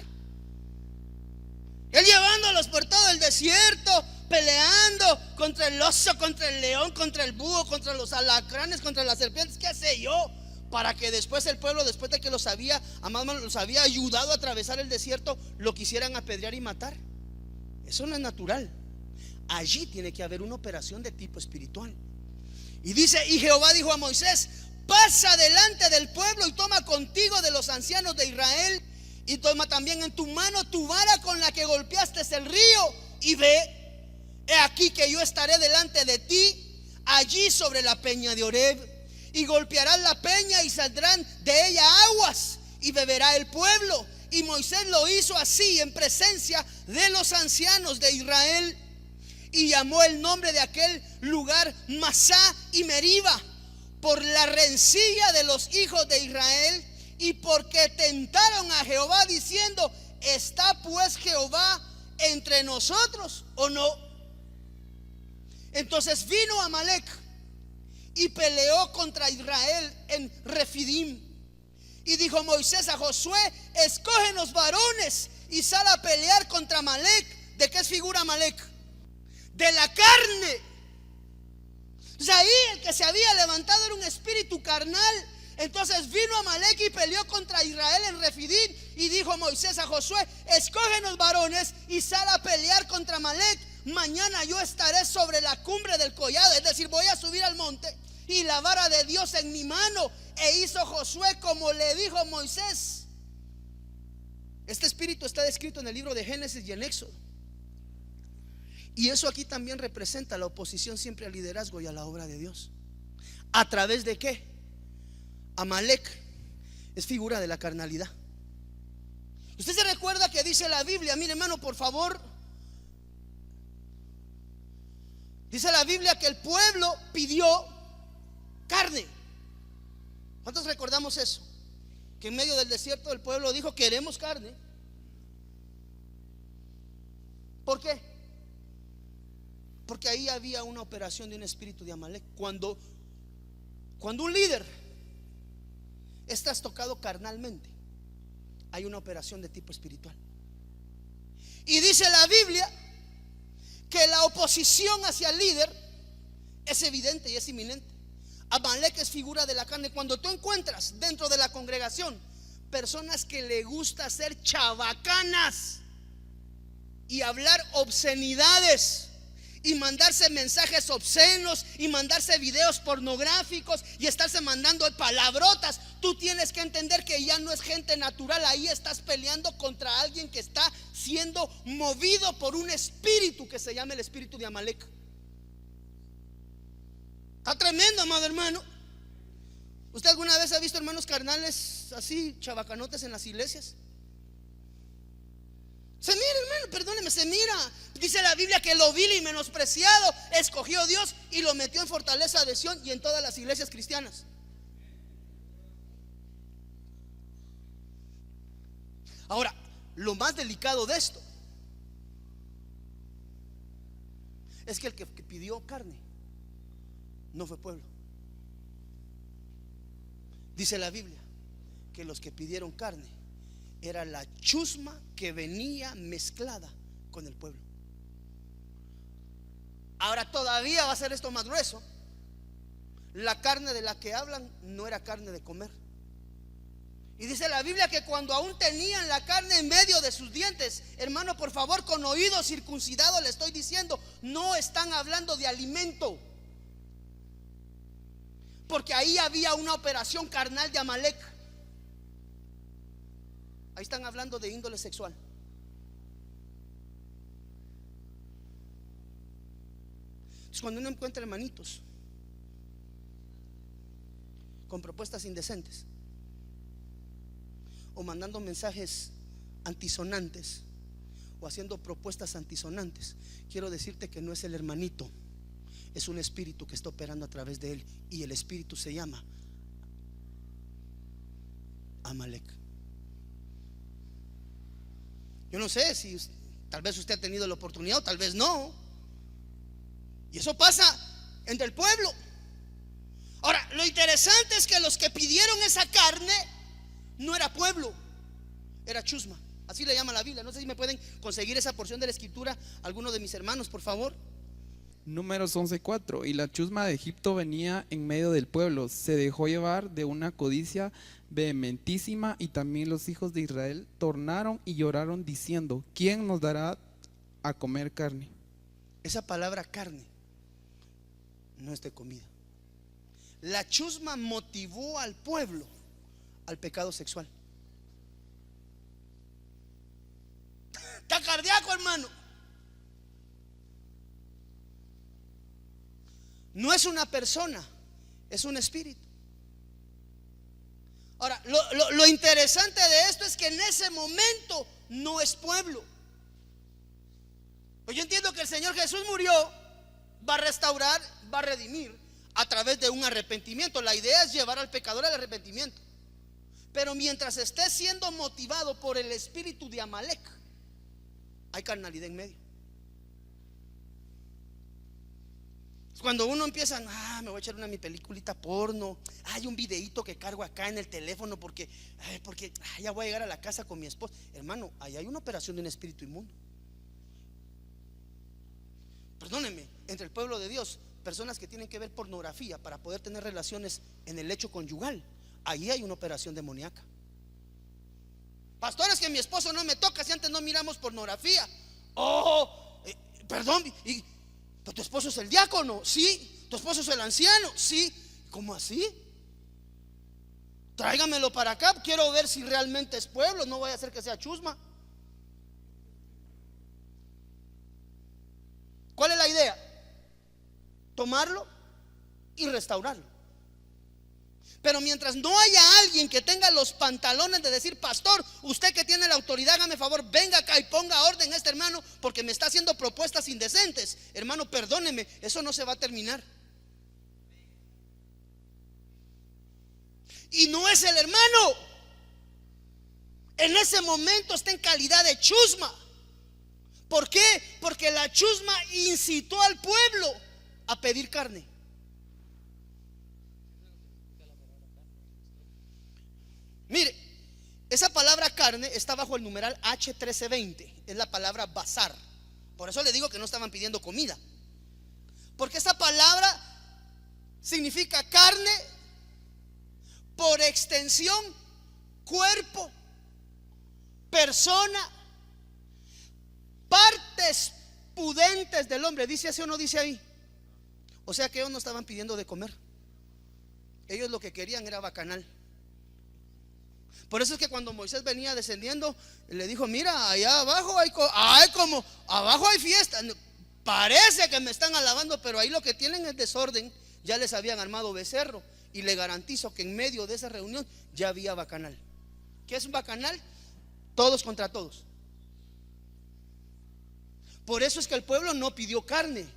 Él llevándolos por todo el desierto, peleando contra el oso, contra el león, contra el búho, contra los alacranes, contra las serpientes, qué sé yo, para que después el pueblo, después de que los había ayudado a atravesar el desierto, lo quisieran apedrear y matar. Eso no es natural. Allí tiene que haber una operación de tipo espiritual. Y dice: y Jehová dijo a Moisés: pasa delante del pueblo y toma contigo de los ancianos de Israel, y toma también en tu mano tu vara con la que golpeaste el río, y ve, he aquí que yo estaré delante de ti allí sobre la peña de Oreb, y golpearás la peña y saldrán de ella aguas, y beberá el pueblo. Y Moisés lo hizo así en presencia de los ancianos de Israel, y llamó el nombre de aquel lugar Masá y Meriba, por la rencilla de los hijos de Israel, y porque tentaron a Jehová diciendo: ¿está pues Jehová entre nosotros o no? Entonces vino Amalec y peleó contra Israel en Refidim. Y dijo Moisés a Josué: escógenos varones y sal a pelear contra Amalec. ¿De qué es figura Amalec? De la carne. O sea, ahí el que se había levantado era un espíritu carnal. Entonces vino Amalec y peleó contra Israel en Refidim. Y dijo Moisés a Josué: escógenos varones y sal a pelear contra Amalec. Mañana yo estaré sobre la cumbre del collado, es decir, voy a subir al monte, y la vara de Dios en mi mano. E hizo Josué como le dijo Moisés. Este espíritu está descrito en el libro de Génesis y en Éxodo. Y eso aquí también representa la oposición siempre al liderazgo y a la obra de Dios. ¿A través de qué? Amalec es figura de la carnalidad. Usted se recuerda que dice la Biblia, mire hermano, por favor, dice la Biblia que el pueblo pidió carne. ¿Cuántos recordamos eso? Que en medio del desierto el pueblo dijo: queremos carne. ¿Por qué? Porque ahí había una operación de un espíritu de Amalec. Cuando un líder es trastocado carnalmente, hay una operación de tipo espiritual. Y dice la Biblia que la oposición hacia el líder es evidente y es inminente. Amalec es figura de la carne. Cuando tú encuentras dentro de la congregación personas que le gusta ser chabacanas y hablar obscenidades y mandarse mensajes obscenos y mandarse videos pornográficos y estarse mandando palabrotas, tú tienes que entender que ya no es gente natural. Ahí estás peleando contra alguien que está siendo movido por un espíritu que se llama el espíritu de Amalec. Está tremendo, amado hermano. ¿Usted alguna vez ha visto hermanos carnales así, chabacanotes en las iglesias? Se mira, hermano, perdóneme, se mira. Dice la Biblia que lo vil y menospreciado escogió Dios y lo metió en Fortaleza de Sión y en todas las iglesias cristianas. Ahora, lo más delicado de esto Es que el que pidió carne no fue pueblo. Dice la Biblia que los que pidieron carne era la chusma que venía mezclada con el pueblo. Ahora todavía va a ser esto más grueso. La carne de la que hablan no era carne de comer. Y dice la Biblia que cuando aún tenían la carne en medio de sus dientes, hermano, por favor, con oído circuncidado le estoy diciendo, no están hablando de alimento, porque ahí había una operación carnal de Amalek. Ahí están hablando de índole sexual. Entonces, cuando uno encuentra hermanitos con propuestas indecentes o mandando mensajes antisonantes o haciendo propuestas antisonantes, quiero decirte que no es el hermanito, es un espíritu que está operando a través de él, y el espíritu se llama Amalek. Yo no sé si tal vez usted ha tenido la oportunidad o tal vez no, y eso pasa entre el pueblo. Ahora, lo interesante es que los que pidieron esa carne no era pueblo, era chusma. Así le llama la Biblia. No sé si me pueden conseguir esa porción de la escritura alguno de mis hermanos, por favor. Números 11:4. Y la chusma de Egipto venía en medio del pueblo, se dejó llevar de una codicia vehementísima, y también los hijos de Israel tornaron y lloraron diciendo: ¿quién nos dará a comer carne? Esa palabra carne no es de comida. La chusma motivó al pueblo al pecado sexual. Está cardíaco, hermano. No es una persona, es un espíritu. Ahora, lo interesante de esto es que en ese momento no es pueblo. Pues yo entiendo que el Señor Jesús murió, va a restaurar, va a redimir a través de un arrepentimiento. La idea es llevar al pecador al arrepentimiento. Pero mientras esté siendo motivado por el espíritu de Amalek, hay carnalidad en medio. Cuando uno empieza, me voy a echar mi peliculita porno, hay un videíto que cargo acá en el teléfono porque ya voy a llegar a la casa con mi esposa. Hermano, ahí hay una operación de un espíritu inmundo. Perdónenme, entre el pueblo de Dios, personas que tienen que ver pornografía para poder tener relaciones en el lecho conyugal, ahí hay una operación demoníaca. Pastores, que mi esposo no me toca si antes no miramos pornografía. Perdón, ¿pero tu esposo es el diácono? Sí. ¿Tu esposo es el anciano? Sí. ¿Cómo así? Tráigamelo para acá, quiero ver si realmente es pueblo, no vaya a ser que sea chusma. ¿Cuál es la idea? Tomarlo y restaurarlo. Pero mientras no haya alguien que tenga los pantalones de decir: pastor, usted que tiene la autoridad, hágame favor, venga acá y ponga orden a este hermano porque me está haciendo propuestas indecentes. Hermano, perdóneme, eso no se va a terminar. Y no es el hermano. En ese momento está en calidad de chusma. ¿Por qué? Porque la chusma incitó al pueblo a pedir carne. Mire, esa palabra carne está bajo el numeral H1320. Es la palabra bazar. Por eso le digo que no estaban pidiendo comida, porque esa palabra significa carne, por extensión, cuerpo, persona, partes pudentes del hombre. ¿Dice así o no dice ahí? O sea que ellos no estaban pidiendo de comer. Ellos lo que querían era bacanal. Por eso es que cuando Moisés venía descendiendo, le dijo: mira, allá abajo abajo hay fiesta. Parece que me están alabando, pero ahí lo que tienen es desorden. Ya les habían armado becerro, y le garantizo que en medio de esa reunión ya había bacanal. ¿Qué es un bacanal? Todos contra todos. Por eso es que el pueblo no pidió carne.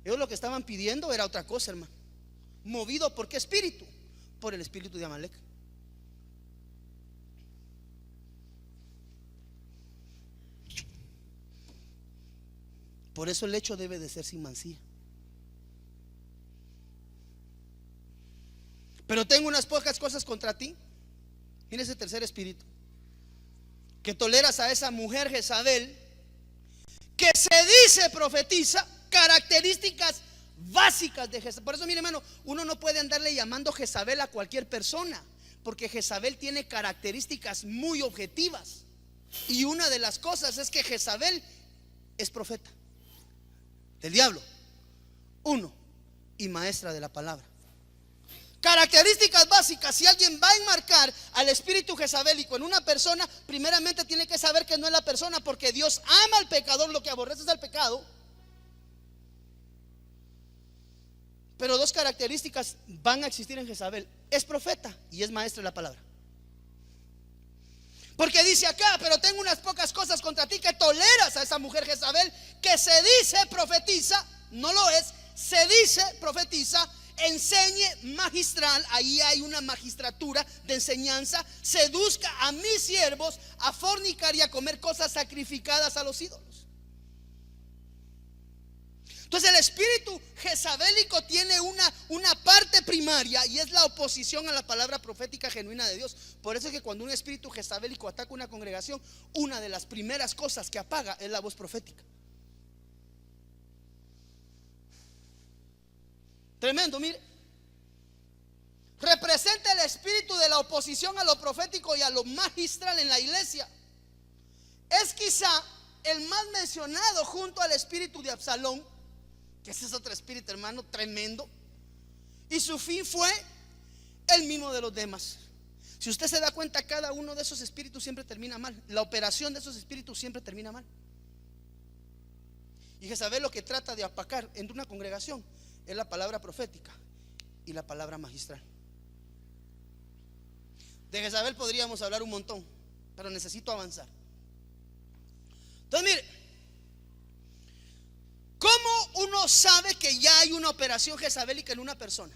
Ellos lo que estaban pidiendo era otra cosa, hermano. ¿Movido por qué espíritu? Por el espíritu de Amalek. Por eso el hecho debe de ser sin mancilla. Pero tengo unas pocas cosas contra ti. Mira ese tercer espíritu, que toleras a esa mujer Jezabel, que se dice profetiza, características básicas de Jezabel. Por eso, mire, hermano, uno no puede andarle llamando Jezabel a cualquier persona, porque Jezabel tiene características muy objetivas. Y una de las cosas es que Jezabel es profeta del diablo, uno, y maestra de la palabra. Características básicas: si alguien va a enmarcar al espíritu jezabélico en una persona, primeramente tiene que saber que no es la persona, porque Dios ama al pecador, lo que aborrece es el pecado. Pero dos características van a existir en Jezabel: es profeta y es maestra de la palabra. Porque dice acá: pero tengo unas pocas cosas contra ti, que toleras a esa mujer Jezabel, que se dice profetiza, no lo es, se dice profetiza, enseñe magistral, ahí hay una magistratura de enseñanza, seduzca a mis siervos a fornicar y a comer cosas sacrificadas a los ídolos. Entonces el espíritu jezabélico tiene una parte primaria, y es la oposición a la palabra profética genuina de Dios. Por eso es que cuando un espíritu jezabélico ataca una congregación, una de las primeras cosas que apaga es la voz profética. Tremendo, mire. Representa el espíritu de la oposición a lo profético y a lo magistral en la iglesia. Es quizá el más mencionado junto al espíritu de Absalón, que ese es otro espíritu, hermano, tremendo. Y su fin fue el mismo de los demás. Si usted se da cuenta, cada uno de esos espíritus siempre termina mal. La operación de esos espíritus siempre termina mal. Y Jezabel lo que trata de apacar en una congregación es la palabra profética y la palabra magistral. De Jezabel podríamos hablar un montón, pero necesito avanzar. Entonces, mire, ¿cómo uno sabe que ya hay una operación jezabélica en una persona?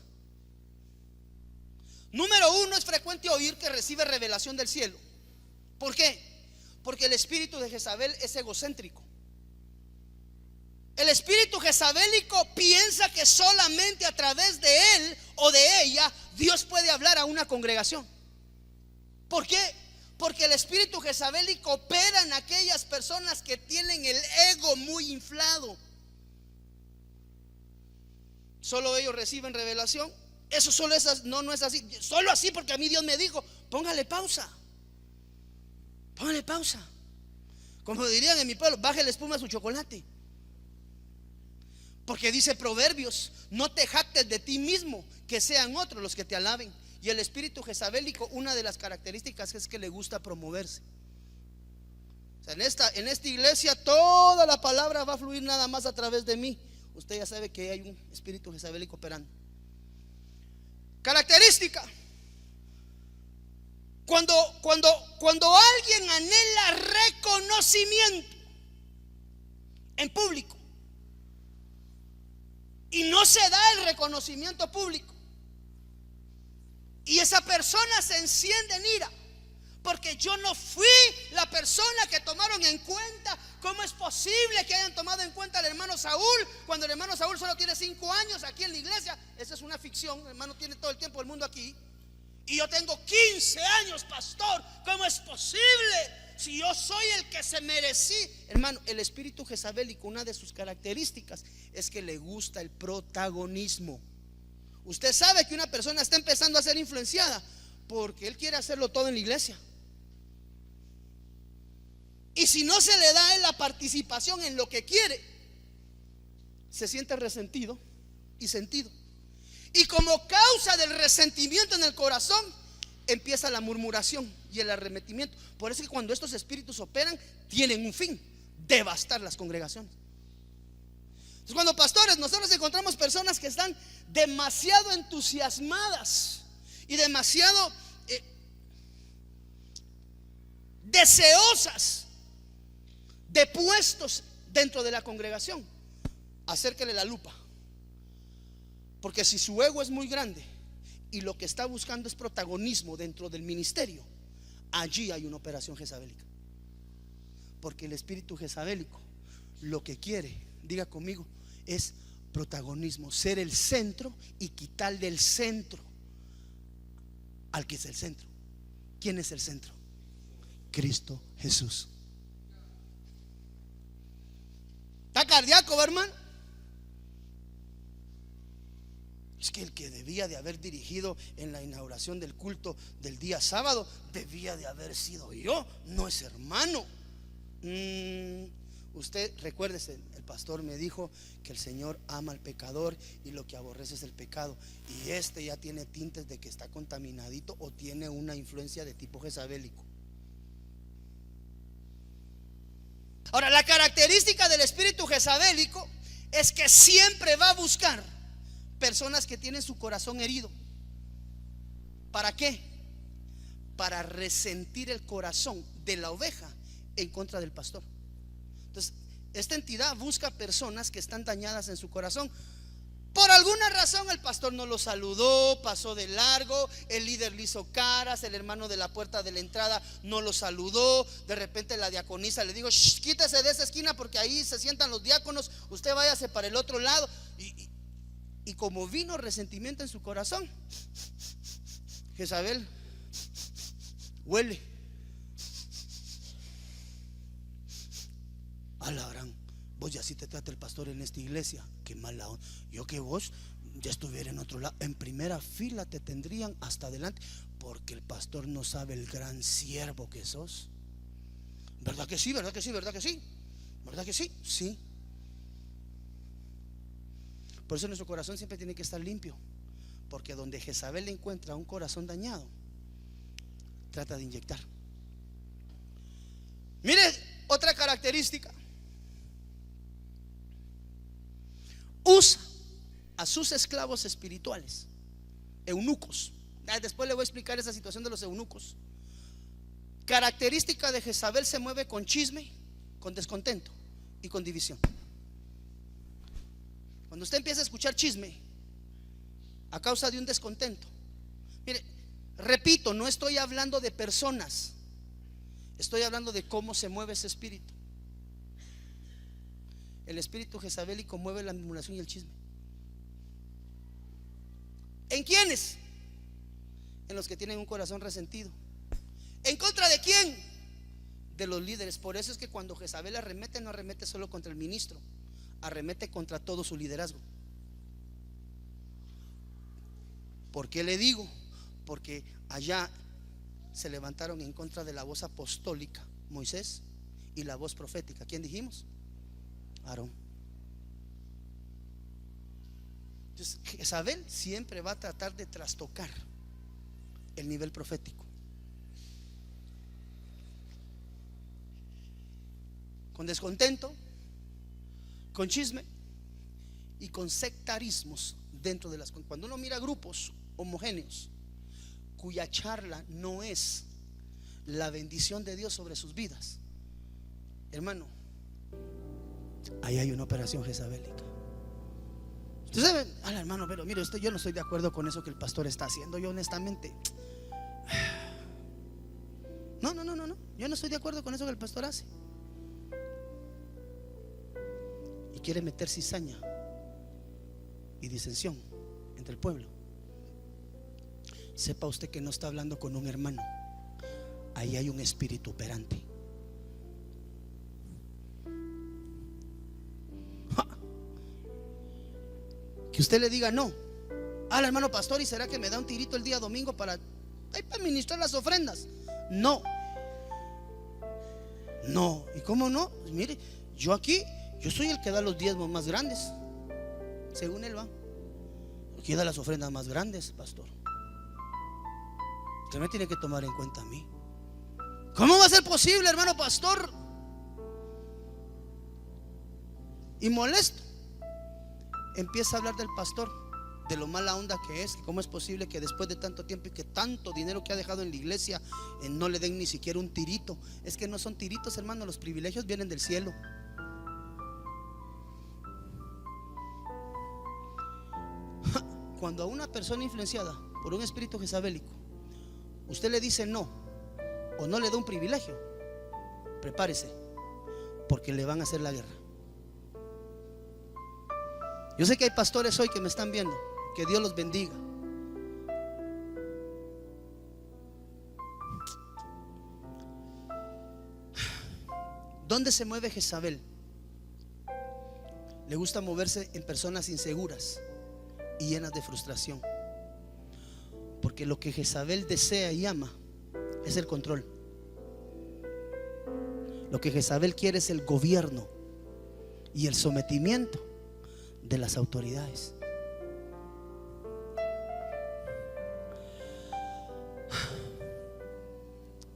Número uno, es frecuente oír que recibe revelación del cielo. ¿Por qué? Porque el espíritu de Jezabel es egocéntrico. El espíritu jezabélico piensa que solamente a través de él o de ella Dios puede hablar a una congregación. ¿Por qué? Porque el espíritu jezabélico opera en aquellas personas que tienen el ego muy inflado. Solo ellos reciben revelación. Eso solo es, no es así. Solo así porque a mí Dios me dijo. Póngale pausa. Póngale pausa. Como dirían en mi pueblo, baje la espuma a su chocolate. Porque dice Proverbios: no te jactes de ti mismo, que sean otros los que te alaben. Y el espíritu jezabélico, una de las características es que le gusta promoverse. O sea, en esta iglesia toda la palabra va a fluir nada más a través de mí. Usted ya sabe que hay un espíritu jezabélico operando. Característica: cuando alguien anhela reconocimiento en público y no se da el reconocimiento público, y esa persona se enciende en ira, porque yo no fui la persona que tomaron en cuenta. ¿Cómo es posible que hayan tomado en cuenta al hermano Saúl cuando el hermano Saúl solo tiene 5 años aquí en la iglesia? Esa es una ficción. El hermano tiene todo el tiempo del mundo aquí, y yo tengo 15 años, pastor. ¿Cómo es posible si yo soy el que se merecí? Hermano, el espíritu jezabélico, una de sus características es que le gusta el protagonismo. Usted sabe que una persona está empezando a ser influenciada porque él quiere hacerlo todo en la iglesia. Y si no se le da a él la participación en lo que quiere, se siente resentido y sentido. Y como causa del resentimiento en el corazón, empieza la murmuración y el arremetimiento. Por eso es que cuando estos espíritus operan, tienen un fin: devastar las congregaciones. Entonces, cuando pastores, nosotros encontramos personas que están demasiado entusiasmadas y demasiado deseosas de puestos dentro de la congregación, acérquele la lupa. Porque si su ego es muy grande y lo que está buscando es protagonismo dentro del ministerio, allí hay una operación jezabélica. Porque el espíritu jezabélico lo que quiere diga conmigo, es protagonismo. Ser el centro y quitar del centro al que es el centro. ¿Quién es el centro? Cristo Jesús. ¿Está cardíaco, hermano? Es que el que debía de haber dirigido en la inauguración del culto del día sábado debía de haber sido yo, no es hermano. Usted, recuérdese, el pastor me dijo que el Señor ama al pecador y lo que aborrece es el pecado. Y este ya tiene tintes de que está contaminadito o tiene una influencia de tipo jezabélico. Ahora, la característica del espíritu jezabélico es que siempre va a buscar personas que tienen su corazón herido. ¿Para qué? Para resentir el corazón de la oveja en contra del pastor. Entonces, esta entidad busca personas que están dañadas en su corazón. Por alguna razón el pastor no lo saludó, pasó de largo, el líder le hizo caras, el hermano de la puerta de la entrada no lo saludó. De repente la diaconisa le dijo: quítese de esa esquina porque ahí se sientan los diáconos, usted váyase para el otro lado. Y como vino resentimiento en su corazón, Jezabel huele. Alabarán, vos ya sí te trata el pastor en esta iglesia, qué mala onda. Yo que vos ya estuviera en otro lado, en primera fila te tendrían hasta adelante, porque el pastor no sabe el gran siervo que sos. ¿Verdad que sí? ¿Verdad que sí? ¿Verdad que sí? ¿Verdad que sí? Sí. Por eso nuestro corazón siempre tiene que estar limpio, porque donde Jezabel encuentra un corazón dañado, trata de inyectar. Mire otra característica: usa a sus esclavos espirituales, eunucos. Después le voy a explicar esa situación de los eunucos. Característica de Jezabel: se mueve con chisme, con descontento y con división. Cuando usted empieza a escuchar chisme a causa de un descontento, mire, repito, no estoy hablando de personas, estoy hablando de cómo se mueve ese espíritu. El espíritu jezabélico mueve la murmuración y el chisme. ¿En quiénes? En los que tienen un corazón resentido. ¿En contra de quién? De los líderes. Por eso es que cuando Jezabel arremete, no arremete solo contra el ministro, arremete contra todo su liderazgo. ¿Por qué le digo? Porque allá se levantaron en contra de la voz apostólica, Moisés, y la voz profética, ¿quién dijimos? Aarón. Entonces, Jezabel siempre va a tratar de trastocar el nivel profético con descontento, con chisme y con sectarismos dentro de las. Cuando uno mira grupos homogéneos cuya charla no es la bendición de Dios sobre sus vidas, hermano, ahí hay una operación jezabélica. Usted sabe, hermano, pero mire, yo no estoy de acuerdo con eso que el pastor está haciendo. Yo honestamente, no, yo no estoy de acuerdo con eso que el pastor hace. Y quiere meter cizaña y disensión entre el pueblo. Sepa usted que no está hablando con un hermano, ahí hay un espíritu operante. Que usted le diga no al hermano pastor: ¿y será que me da un tirito el día domingo para administrar las ofrendas? No. ¿Y cómo no? Pues mire, yo soy el que da los diezmos más grandes, según él va. Aquí da las ofrendas más grandes, pastor. Usted me tiene que tomar en cuenta a mí. ¿Cómo va a ser posible, hermano pastor? Y molesto empieza a hablar del pastor, de lo mala onda que es, que cómo es posible que después de tanto tiempo y que tanto dinero que ha dejado en la iglesia, no le den ni siquiera un tirito. Es que no son tiritos, hermano, los privilegios vienen del cielo. Cuando a una persona influenciada por un espíritu jezabélico usted le dice no, o no le da un privilegio, prepárese, porque le van a hacer la guerra. Yo sé que hay pastores hoy que me están viendo. Que Dios los bendiga. ¿Dónde se mueve Jezabel? Le gusta moverse en personas inseguras y llenas de frustración. Porque lo que Jezabel desea y ama es el control. Lo que Jezabel quiere es el gobierno y el sometimiento de las autoridades.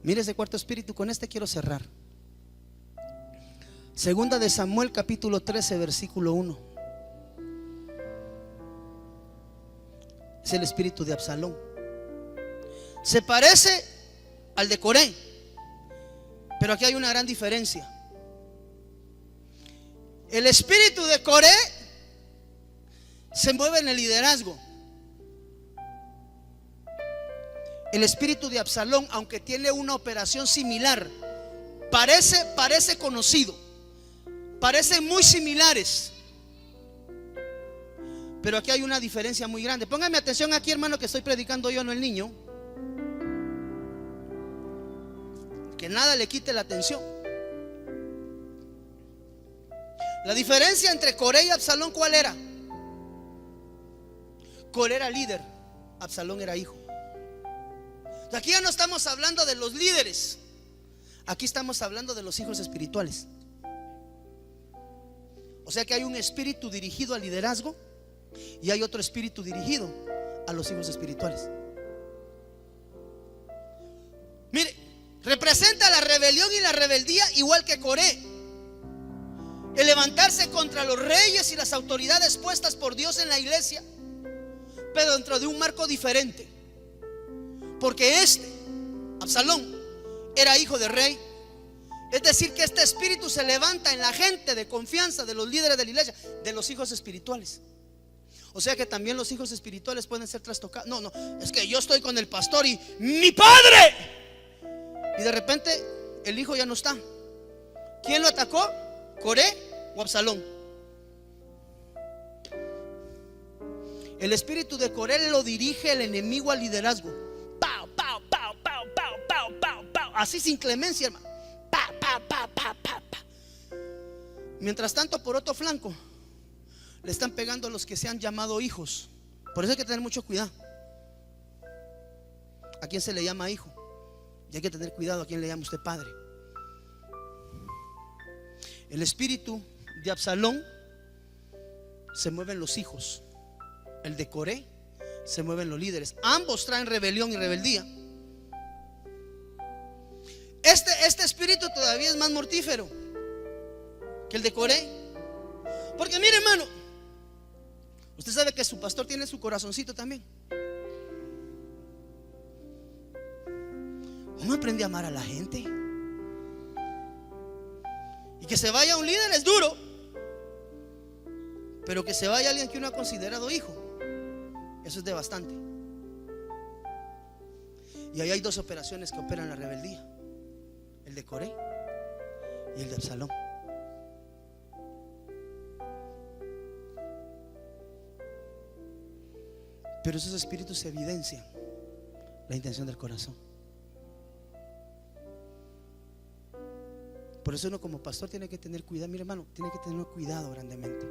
Mire ese cuarto espíritu, con este quiero cerrar. Segunda de Samuel capítulo 13 versículo 1. Es el espíritu de Absalón. Se parece al de Coré, pero aquí hay una gran diferencia. El espíritu de Coré se mueve en el liderazgo. El espíritu de Absalón, aunque tiene una operación similar, parece conocido, parecen muy similares, pero aquí hay una diferencia muy grande. Póngame atención aquí, hermano, que estoy predicando yo, no el niño. Que nada le quite la atención. La diferencia entre Coré y Absalón, ¿cuál era? Coré era líder, Absalón era hijo. Aquí ya no estamos hablando de los líderes, aquí estamos hablando de los hijos espirituales. O sea que hay un espíritu dirigido al liderazgo y hay otro espíritu dirigido a los hijos espirituales. Mire, representa la rebelión y la rebeldía igual que Coré. El levantarse contra los reyes y las autoridades puestas por Dios en la iglesia, pero dentro de un marco diferente. Porque Absalón, era hijo de rey. Es decir, que este espíritu se levanta en la gente de confianza de los líderes de la iglesia, de los hijos espirituales. O sea que también los hijos espirituales pueden ser trastocados. No, es que yo estoy con el pastor y mi padre, y de repente el hijo ya no está. ¿Quién lo atacó? ¿Coré o Absalón? El espíritu de Coré lo dirige el enemigo al liderazgo. Pau, pau, pau, pau, pau, pau, pau, pau. Así sin clemencia, hermano. Pa, pa, pa, pa, pa, pa. Mientras tanto, por otro flanco, le están pegando a los que se han llamado hijos. Por eso hay que tener mucho cuidado. ¿A quién se le llama hijo? Y hay que tener cuidado a quién le llama usted padre. El espíritu de Absalón se mueven los hijos. El de Coré se mueven los líderes. Ambos traen rebelión y rebeldía. Este espíritu todavía es más mortífero que el de Coré. Porque mire, hermano, usted sabe que su pastor tiene su corazoncito también. ¿Cómo aprende a amar a la gente? Y que se vaya un líder es duro, pero que se vaya alguien que uno ha considerado hijo, eso es de bastante. Y ahí hay dos operaciones que operan la rebeldía: el de Coré y el de Absalón. Pero esos espíritus evidencian la intención del corazón. Por eso uno como pastor tiene que tener cuidado. Mire, hermano, tiene que tener cuidado grandemente.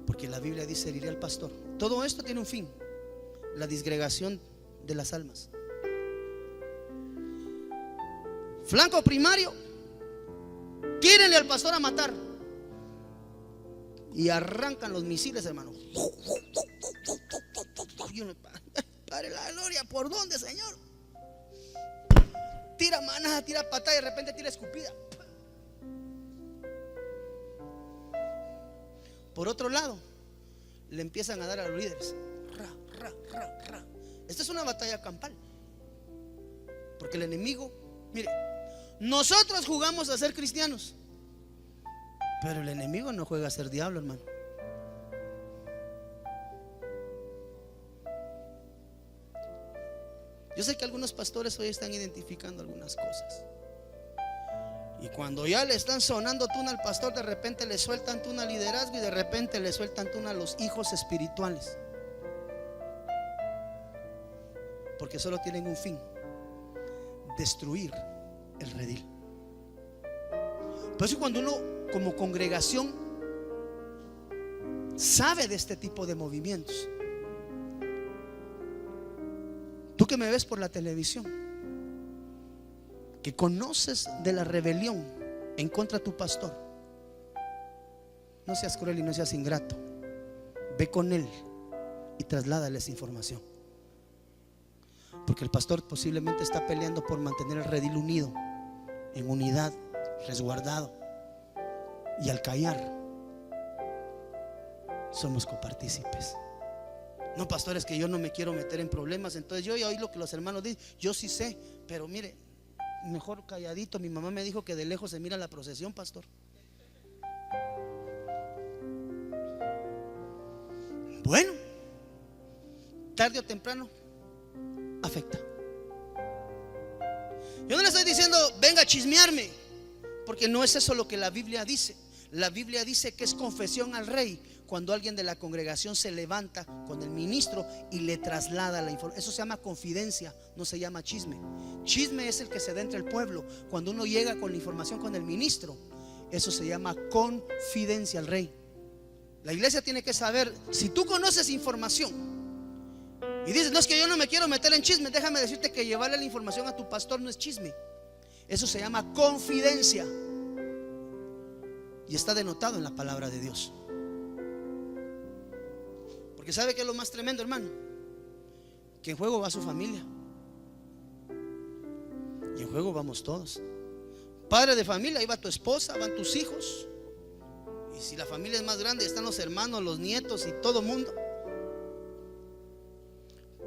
Porque la Biblia dice: diré al pastor. Todo esto tiene un fin: la disgregación de las almas. Flanco primario, tírenle al pastor a matar. Y arrancan los misiles, hermano. Padre la gloria, ¿por dónde, Señor? Tira manada, tira patada y de repente tira escupida. Por otro lado, le empiezan a dar a los líderes. Esta es una batalla campal. Porque el enemigo, mire, nosotros jugamos a ser cristianos, pero el enemigo no juega a ser diablo, hermano. Yo sé que algunos pastores hoy están identificando algunas cosas. Y cuando ya le están sonando tuna al pastor, de repente le sueltan tuna al liderazgo y de repente le sueltan tuna a los hijos espirituales. Porque solo tienen un fin: destruir el redil. Por eso cuando uno como congregación sabe de este tipo de movimientos, tú que me ves por la televisión, que conoces de la rebelión en contra de tu pastor, no seas cruel y no seas ingrato. Ve con él y trasládale esa información. Porque el pastor posiblemente está peleando por mantener el redil unido, en unidad, resguardado. Y al callar, somos copartícipes. No, pastor, es que yo no me quiero meter en problemas. Entonces yo ya oí lo que los hermanos dicen. Yo sí sé, pero mire, mejor calladito. Mi mamá me dijo que de lejos se mira la procesión, pastor. Bueno, tarde o temprano afecta. Yo no le estoy diciendo venga a chismearme, porque no es eso lo que la Biblia dice. La Biblia dice que es confesión al rey cuando alguien de la congregación se levanta con el ministro y le traslada la información. Eso se llama confidencia, no se llama chisme. Chisme es el que se da entre el pueblo. Cuando uno llega con la información con el ministro, eso se llama confidencia al rey. La iglesia tiene que saber, si tú conoces información y dices, no, es que yo no me quiero meter en chisme, déjame decirte que llevarle la información a tu pastor no es chisme. Eso se llama confidencia y está denotado en la palabra de Dios. Porque ¿sabe qué es lo más tremendo, hermano? Que en juego va su familia y en juego vamos todos. Padre de familia, ahí va tu esposa, van tus hijos. Y si la familia es más grande, están los hermanos, los nietos y todo mundo.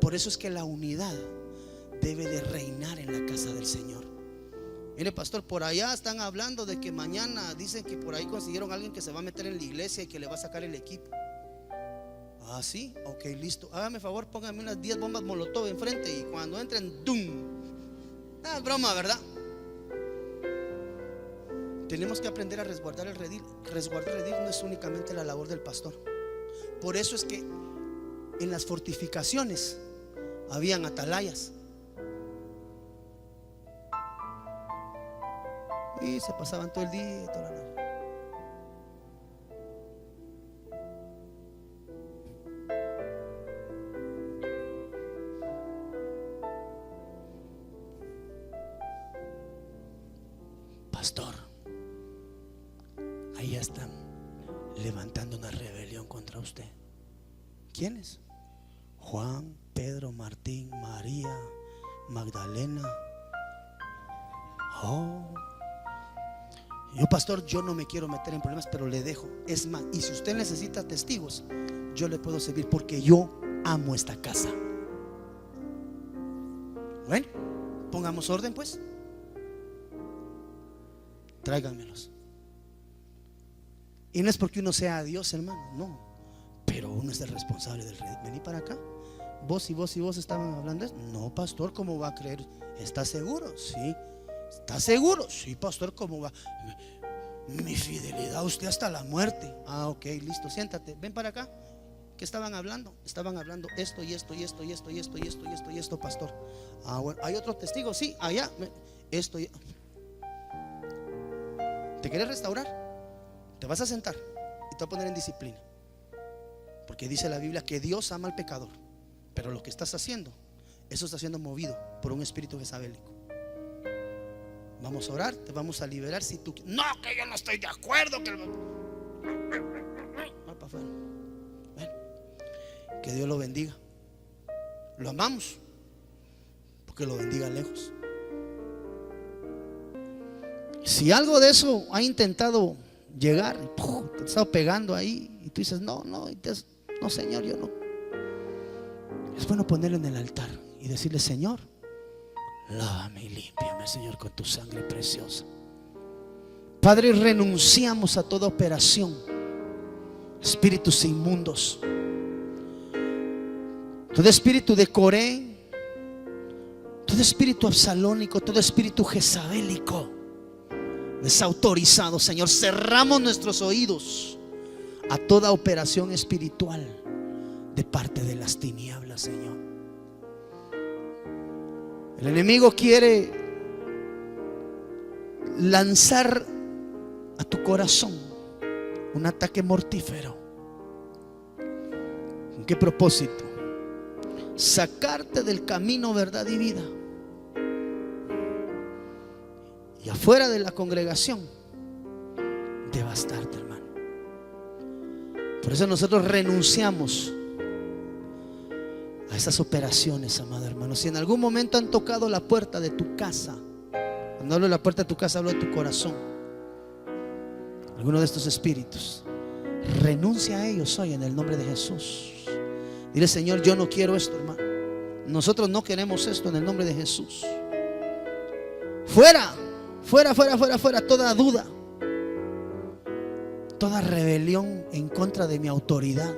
Por eso es que la unidad debe de reinar en la casa del Señor. Mire, pastor, por allá están hablando de que mañana dicen que por ahí consiguieron a alguien que se va a meter en la iglesia y que le va a sacar el equipo. Ah, sí, ok, listo. Hágame favor, póngame unas 10 bombas molotov enfrente y cuando entren, ¡dum! Ah, broma, ¿verdad? Tenemos que aprender a resguardar el redil. Resguardar el redil no es únicamente la labor del pastor. Por eso es que en las fortificaciones habían atalayas y se pasaban todo el día y toda la noche. Pastor, ahí están levantando una rebelión contra usted. ¿Quiénes? Juan, Pedro, Martín, María, Magdalena. Oh, yo, pastor, yo no me quiero meter en problemas, pero le dejo. Es más, y si usted necesita testigos, yo le puedo servir porque yo amo esta casa. Bueno, pongamos orden pues. Tráiganmelos. Y no es porque uno sea Dios, hermano, no. Pero uno es el responsable del rey. Vení para acá. Vos y vos y vos estaban hablando de eso. No, pastor, ¿cómo va a creer? ¿Está seguro? Sí. ¿Está seguro? Sí, pastor, ¿cómo va? Mi fidelidad a usted hasta la muerte. Ah, ok, listo, siéntate. Ven para acá. ¿Qué estaban hablando? Estaban hablando esto y esto y esto y esto y esto y esto y esto y esto, pastor. Ah, bueno, ¿hay otro testigo? Sí, allá. Esto y... ¿Te quieres restaurar? Te vas a sentar y te vas a poner en disciplina. Porque dice la Biblia que Dios ama al pecador. Pero lo que estás haciendo, eso está siendo movido por un espíritu jezabélico. Vamos a orar, te vamos a liberar si tú... No, que yo no estoy de acuerdo que... Va para afuera. Bueno, que Dios lo bendiga. Lo amamos porque lo bendiga lejos. Si algo de eso ha intentado llegar, te ha estado pegando ahí y tú dices no, no, Señor, yo no. Es bueno ponerlo en el altar y decirle: Señor, lávame y límpiame, Señor, con tu sangre preciosa. Padre, renunciamos a toda operación, espíritus inmundos, todo espíritu de Coré, todo espíritu absalónico, todo espíritu jezabélico. desautorizado, Señor. Cerramos nuestros oídos a toda operación espiritual de parte de las tinieblas, Señor. El enemigo quiere lanzar a tu corazón un ataque mortífero. ¿Con qué propósito? Sacarte del camino, verdad y vida, y afuera de la congregación devastarte, hermano. Por eso nosotros renunciamos a esas operaciones, amado hermano. Si en algún momento han tocado la puerta de tu casa, cuando hablo de la puerta de tu casa, hablo de tu corazón, alguno de estos espíritus, renuncia a ellos hoy en el nombre de Jesús. Dile: Señor, yo no quiero esto, hermano. Nosotros no queremos esto en el nombre de Jesús. Fuera, fuera, fuera, fuera, fuera toda duda, toda rebelión en contra de mi autoridad.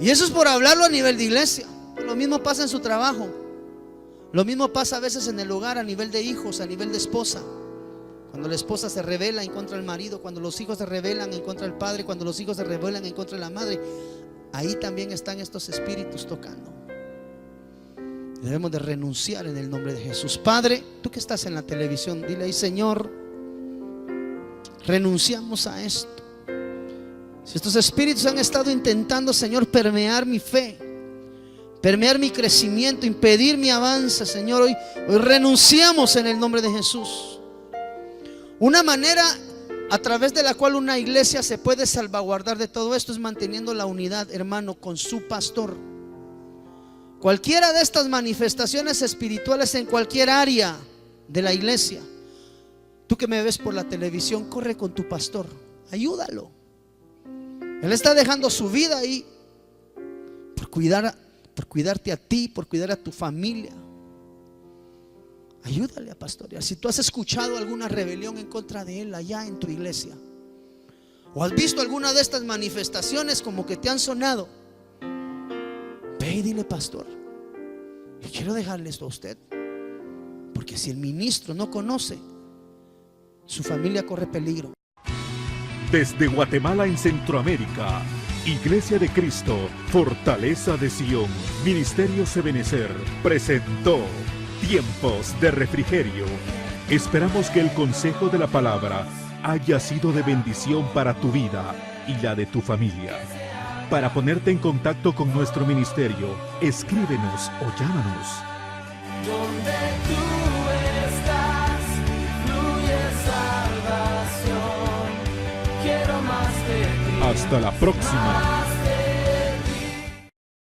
Y eso es por hablarlo a nivel de iglesia. Lo mismo pasa en su trabajo. Lo mismo pasa a veces en el hogar, a nivel de hijos, a nivel de esposa. Cuando la esposa se rebela en contra del marido, cuando los hijos se rebelan en contra del padre, cuando los hijos se rebelan en contra de la madre, ahí también están estos espíritus tocando. Debemos de renunciar en el nombre de Jesús. Padre, tú que estás en la televisión, dile ahí: Señor, renunciamos a esto. Si estos espíritus han estado intentando, Señor, permear mi fe, permear mi crecimiento, impedir mi avance, Señor, hoy renunciamos en el nombre de Jesús. Una manera a través de la cual una iglesia se puede salvaguardar de todo esto es manteniendo la unidad, hermano, con su pastor. Cualquiera de estas manifestaciones espirituales en cualquier área de la iglesia, tú que me ves por la televisión, corre con tu pastor, ayúdalo. Él está dejando su vida ahí por cuidarte a ti, por cuidar a tu familia. Ayúdale a pastorear. Si tú has escuchado alguna rebelión en contra de él allá en tu iglesia, o has visto alguna de estas manifestaciones como que te han sonado, ve y dile: pastor, yo quiero dejarle esto a usted, porque si el ministro no conoce, su familia corre peligro. Desde Guatemala en Centroamérica, Iglesia de Cristo, Fortaleza de Sion, Ministerios Ebenecer, presentó Tiempos de Refrigerio. Esperamos que el consejo de la palabra haya sido de bendición para tu vida y la de tu familia. Para ponerte en contacto con nuestro ministerio, escríbenos o llámanos. Donde tú estás, fluye salvación. Quiero más de ti. Hasta la próxima.